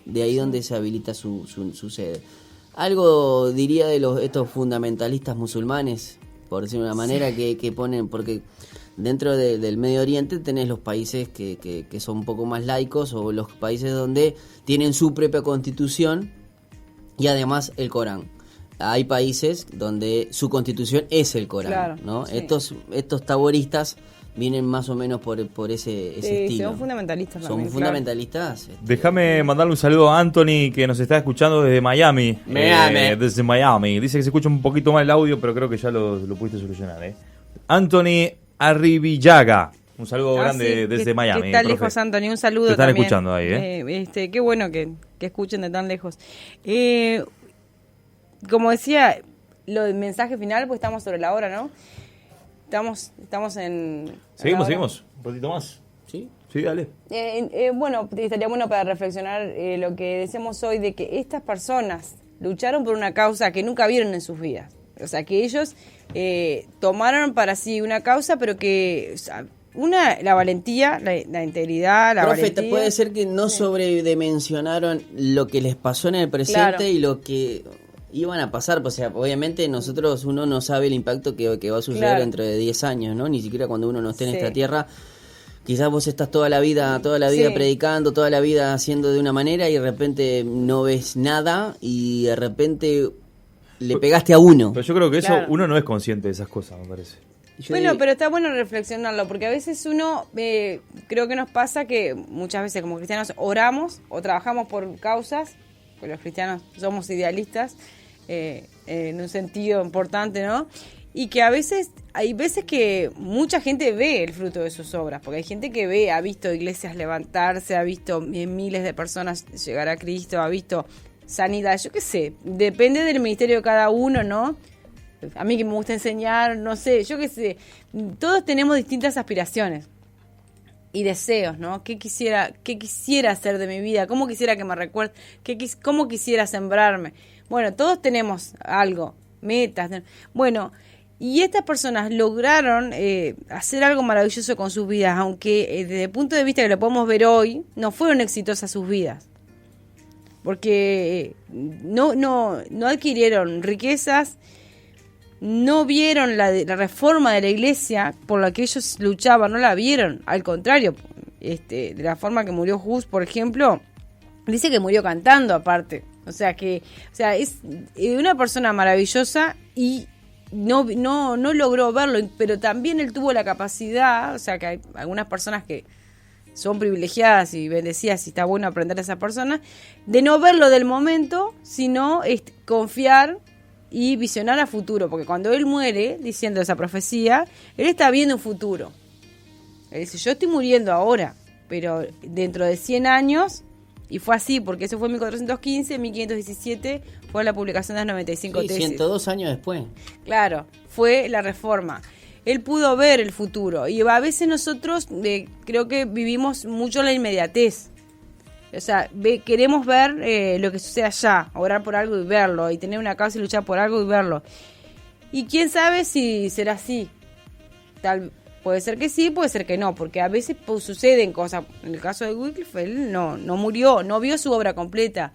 Speaker 1: de ahí donde se habilita su sede. Algo diría de estos fundamentalistas musulmanes, por decirlo de una manera, que ponen, porque dentro del Medio Oriente tenés los países que son un poco más laicos, o los países donde tienen su propia constitución y además el Corán. Hay países donde su constitución es el Corán, ¿no? Sí. Estos taboristas vienen más o menos por ese estilo.
Speaker 3: Son fundamentalistas
Speaker 1: también. Son fundamentalistas.
Speaker 2: Déjame mandarle un saludo a Anthony, que nos está escuchando desde Miami. Desde Miami. Dice que se escucha un poquito mal el audio, pero creo que ya lo pudiste solucionar. Anthony Arribillaga. Un saludo grande desde Miami.
Speaker 3: ¿Qué tal lejos, Anthony? Un saludo.
Speaker 2: Te están
Speaker 3: también
Speaker 2: escuchando ahí,
Speaker 3: qué bueno que escuchen de tan lejos. Como decía, lo del mensaje final, pues estamos sobre la hora, ¿no? Estamos en...
Speaker 2: Seguimos. Un poquito más.
Speaker 1: Sí,
Speaker 2: dale.
Speaker 3: Bueno, estaría bueno para reflexionar lo que decimos hoy, de que estas personas lucharon por una causa que nunca vieron en sus vidas. O sea, que ellos tomaron para sí una causa, pero que... la valentía, la integridad, la valentía.
Speaker 1: Profeta, puede ser que no sobredimensionaron lo que les pasó en el presente y lo que iban a pasar. O sea, obviamente uno no sabe el impacto que va a suceder dentro de 10 años, ¿no? Ni siquiera cuando uno no esté en esta tierra. Quizás vos estás toda la vida predicando, toda la vida haciendo de una manera, y de repente no ves nada y de repente le pegaste a uno.
Speaker 2: Pero yo creo que eso uno no es consciente de esas cosas, me parece.
Speaker 3: Bueno, pero está bueno reflexionarlo, porque a veces uno, creo que nos pasa que muchas veces como cristianos oramos o trabajamos por causas, porque los cristianos somos idealistas en un sentido importante, ¿no? Y que hay veces que mucha gente ve el fruto de sus obras, porque hay gente que ha visto iglesias levantarse, ha visto miles de personas llegar a Cristo, ha visto sanidad, yo qué sé, depende del ministerio de cada uno, ¿no? A mí que me gusta enseñar, no sé, yo qué sé, todos tenemos distintas aspiraciones y deseos, ¿no? ¿Qué quisiera hacer de mi vida? ¿Cómo quisiera que me recuerde? ¿Cómo quisiera sembrarme? Bueno, todos tenemos algo, metas. Bueno, Y estas personas lograron hacer algo maravilloso con sus vidas, aunque desde el punto de vista que lo podemos ver hoy, no fueron exitosas sus vidas. Porque no adquirieron riquezas, no vieron la reforma de la iglesia por la que ellos luchaban, no la vieron. Al contrario, de la forma que murió Hus, por ejemplo, dice que murió cantando aparte. O sea, es una persona maravillosa y no logró verlo, pero también él tuvo la capacidad, o sea, que hay algunas personas que son privilegiadas y bendecidas y está bueno aprender a esa persona, de no verlo del momento, sino confiar y visionar a futuro, porque cuando él muere, diciendo esa profecía, él está viendo un futuro. Él dice, yo estoy muriendo ahora, pero dentro de 100 años, y fue así, porque eso fue en 1415, en 1517 fue la publicación de las 95 tesis.
Speaker 1: 102 años después.
Speaker 3: Claro, fue la reforma. Él pudo ver el futuro, y a veces nosotros creo que vivimos mucho la inmediatez. O sea, queremos ver lo que sucede allá, orar por algo y verlo, y tener una causa y luchar por algo y verlo. Y quién sabe si será así. Puede ser que sí, puede ser que no, porque a veces suceden cosas. En el caso de Wycliffe, él no murió, no vio su obra completa,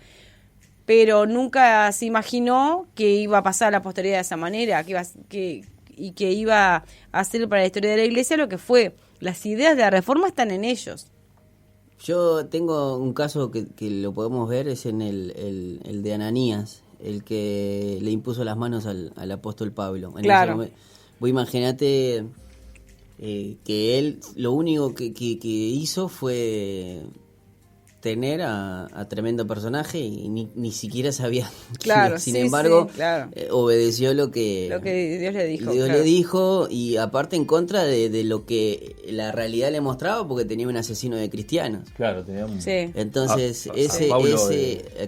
Speaker 3: pero nunca se imaginó que iba a pasar a la posteridad de esa manera, que iba a hacer para la historia de la iglesia lo que fue. Las ideas de la reforma están en ellos.
Speaker 1: Yo tengo un caso que lo podemos ver, es en el de Ananías, el que le impuso las manos al apóstol Pablo.
Speaker 3: Claro.
Speaker 1: Vos imaginate que él lo único que hizo fue tener a tremendo personaje y ni siquiera sabía.
Speaker 3: Claro,
Speaker 1: sin embargo,
Speaker 3: claro.
Speaker 1: Obedeció lo que
Speaker 3: Dios le dijo.
Speaker 1: Dios
Speaker 3: claro.
Speaker 1: le dijo, y aparte en contra de lo que la realidad le mostraba, porque tenía un asesino de cristianos.
Speaker 2: Claro, tenía un...
Speaker 3: Sí.
Speaker 1: Entonces,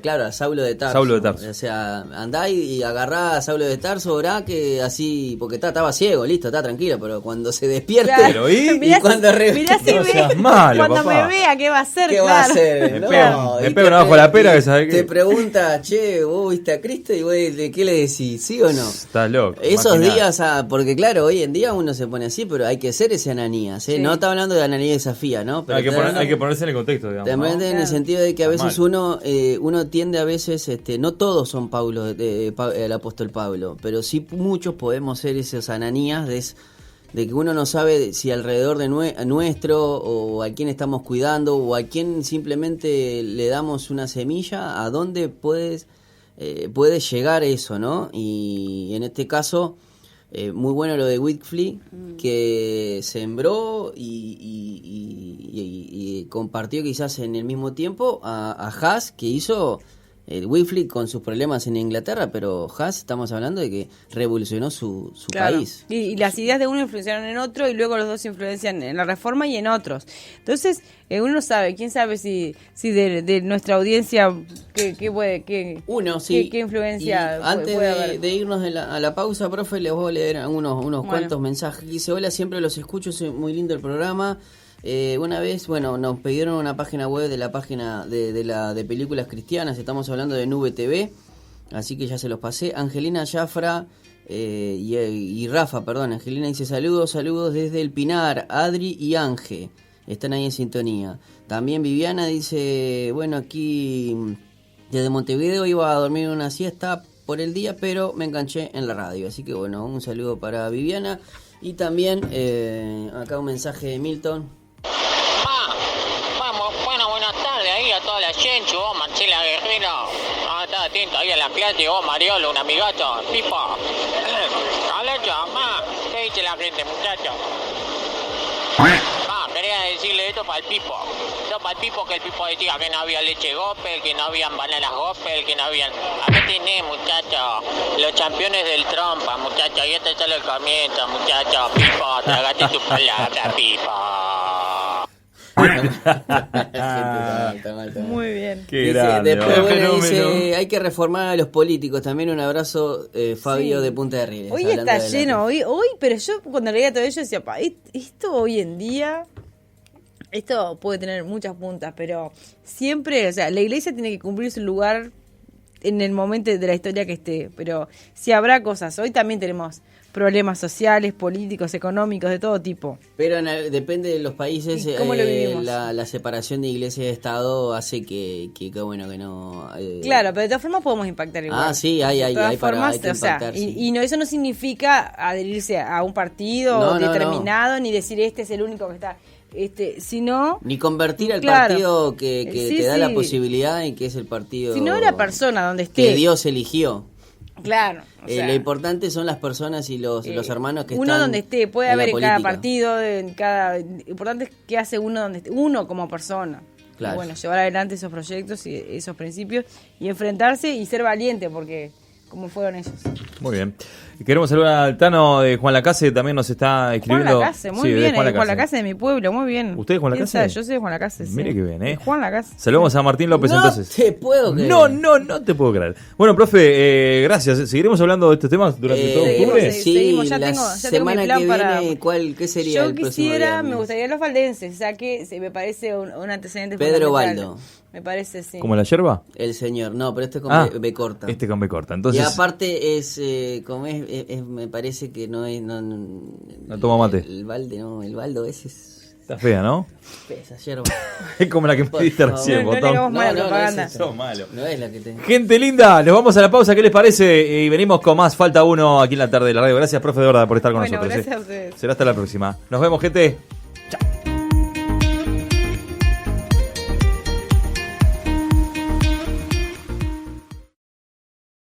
Speaker 1: claro, a Saulo de Tarso.
Speaker 2: Saulo de Tarso.
Speaker 1: O sea, andá y agarrá a Saulo de Tarso, orá, que así, porque estaba ciego, listo, está tranquilo, pero cuando se despierte,
Speaker 3: Claro.
Speaker 1: y cuando
Speaker 3: mirá si
Speaker 2: no
Speaker 3: ve,
Speaker 2: seas malo,
Speaker 3: cuando
Speaker 2: papá.
Speaker 3: me vea, ¿qué va a hacer?
Speaker 1: ¿qué va a hacer?
Speaker 2: Me
Speaker 1: No,
Speaker 2: pega
Speaker 1: y
Speaker 2: una bajo la pera que sabe
Speaker 1: te
Speaker 2: qué.
Speaker 1: pregunta, che, vos viste a Cristo, y vos, ¿qué le decís? ¿Sí o no?
Speaker 2: Estás loco.
Speaker 1: Esos
Speaker 2: imaginate.
Speaker 1: días, porque claro, hoy en día uno se pone así, pero hay que ser ese Ananías, ¿eh?
Speaker 3: Sí.
Speaker 1: No está hablando de Ananías y Zafía, ¿no? Pero
Speaker 2: Hay que ponerse en el contexto, digamos.
Speaker 1: también
Speaker 2: ¿no?
Speaker 1: en el sentido de que a veces
Speaker 2: Mal.
Speaker 1: uno tiende a veces, no todos son Pablo, el apóstol Pablo, pero sí muchos podemos ser esos Ananías de que uno no sabe si alrededor de nuestro, o a quién estamos cuidando, o a quién simplemente le damos una semilla, a dónde puede llegar eso, ¿no? Y en este caso, muy bueno lo de Wycliffe, que sembró y compartió quizás en el mismo tiempo a Huss, que hizo Wycliffe con sus problemas en Inglaterra, pero Huss, estamos hablando de que revolucionó su
Speaker 3: Claro.
Speaker 1: país.
Speaker 3: Y las ideas de uno influenciaron en otro, y luego los dos influencian en la reforma y en otros. Entonces, uno sabe, quién sabe si de nuestra audiencia qué influencia
Speaker 1: Y antes
Speaker 3: puede haber.
Speaker 1: de irnos a la pausa, profe, les voy a leer unos cuantos mensajes. Dice, hola, siempre los escucho, es muy lindo el programa. Una vez, nos pidieron una página web de la página de películas cristianas, estamos hablando de Nube TV, así que ya se los pasé. Angelina Jafra y Rafa, perdón, Angelina dice saludos desde El Pinar, Adri y Ángel, están ahí en sintonía. También Viviana dice, aquí desde Montevideo iba a dormir una siesta por el día, pero me enganché en la radio, así que un saludo para Viviana. Y también acá un mensaje de Milton.
Speaker 5: Buenas tardes ahí a toda la gente, vos Marcela Guerrero, está atento ahí a la clase, vos Mariolo, un amigato, Pipo, Alecha, ¿qué dice la gente, muchachos? Quería decirle esto para el Pipo, que el Pipo decía que no había leche Gospel, que no habían bananas Gospel, que no habían... Acá tenés, muchachos, los campeones del trompa, muchachos, y este es solo el comienzo, muchachos, Pipo, tragate tu palabra, Pipo.
Speaker 3: Muy bien.
Speaker 2: Qué grande.
Speaker 1: Después dice, hay que reformar a los políticos. También un abrazo, Fabio de Punta de Rieles.
Speaker 3: Hoy está lleno, hoy, pero yo cuando leía todo ello decía, esto hoy en día, esto puede tener muchas puntas, pero siempre, la iglesia tiene que cumplir su lugar en el momento de la historia que esté, pero si habrá cosas, hoy también tenemos problemas sociales, políticos, económicos, de todo tipo.
Speaker 1: Pero depende de los países,
Speaker 3: ¿Cómo lo vivimos?
Speaker 1: La separación de iglesia y de Estado hace que bueno, que no...
Speaker 3: Claro, pero de todas formas podemos impactar igual.
Speaker 1: Sí, hay que impactar, sí.
Speaker 3: Y no, eso no significa adherirse a un partido determinado, ni decir este es el único que está... sino
Speaker 1: ni convertir al partido que te da la posibilidad en que es el partido,
Speaker 3: sino la persona donde esté,
Speaker 1: que Dios eligió.
Speaker 3: Claro,
Speaker 1: lo importante son las personas y los hermanos que
Speaker 3: uno
Speaker 1: están
Speaker 3: donde esté, puede haber en
Speaker 1: política.
Speaker 3: cada partido, lo importante es qué hace uno donde esté, uno como persona.
Speaker 1: Claro.
Speaker 3: Y bueno, llevar adelante esos proyectos y esos principios y enfrentarse y ser valiente, porque como fueron ellos.
Speaker 2: Muy bien. Queremos saludar al Tano de Juan Lacase, también nos está escribiendo.
Speaker 3: Juan Lacase, muy bien, Juan Lacase de mi pueblo, muy bien.
Speaker 2: ¿Usted es Juan Lacase?
Speaker 3: Yo soy de Juan Lacase,
Speaker 2: Mire qué bien,
Speaker 3: Juan Lacase.
Speaker 2: Saludamos a Martín López entonces.
Speaker 1: No te puedo creer.
Speaker 2: No te puedo creer. Bueno, profe, gracias. ¿Seguiremos hablando de estos temas durante todo octubre?
Speaker 1: Sí,
Speaker 3: ya tengo mi plan
Speaker 1: para... ¿Qué sería el próximo viernes?
Speaker 3: Me gustaría los valdenses, ya que me parece un antecedente
Speaker 1: Pedro Baldo.
Speaker 3: Me parece, sí.
Speaker 2: ¿Como la yerba?
Speaker 1: El señor, no, pero este con B corta.
Speaker 2: Este con B corta, entonces...
Speaker 1: Y aparte me parece que no es...
Speaker 2: No toma mate.
Speaker 1: El baldo ese es...
Speaker 2: Está fea, ¿no?
Speaker 1: Esa yerba.
Speaker 2: Es como la que me diste recién, botón.
Speaker 3: No propaganda.
Speaker 2: Sos malo.
Speaker 1: No es la que te...
Speaker 2: Gente linda, nos vamos a la pausa, ¿qué les parece? Y venimos con más Falta Uno aquí en la tarde de la radio. Gracias, profe, de verdad, por estar con nosotros.
Speaker 3: Gracias a ustedes.
Speaker 2: Será hasta la próxima. Nos vemos, gente.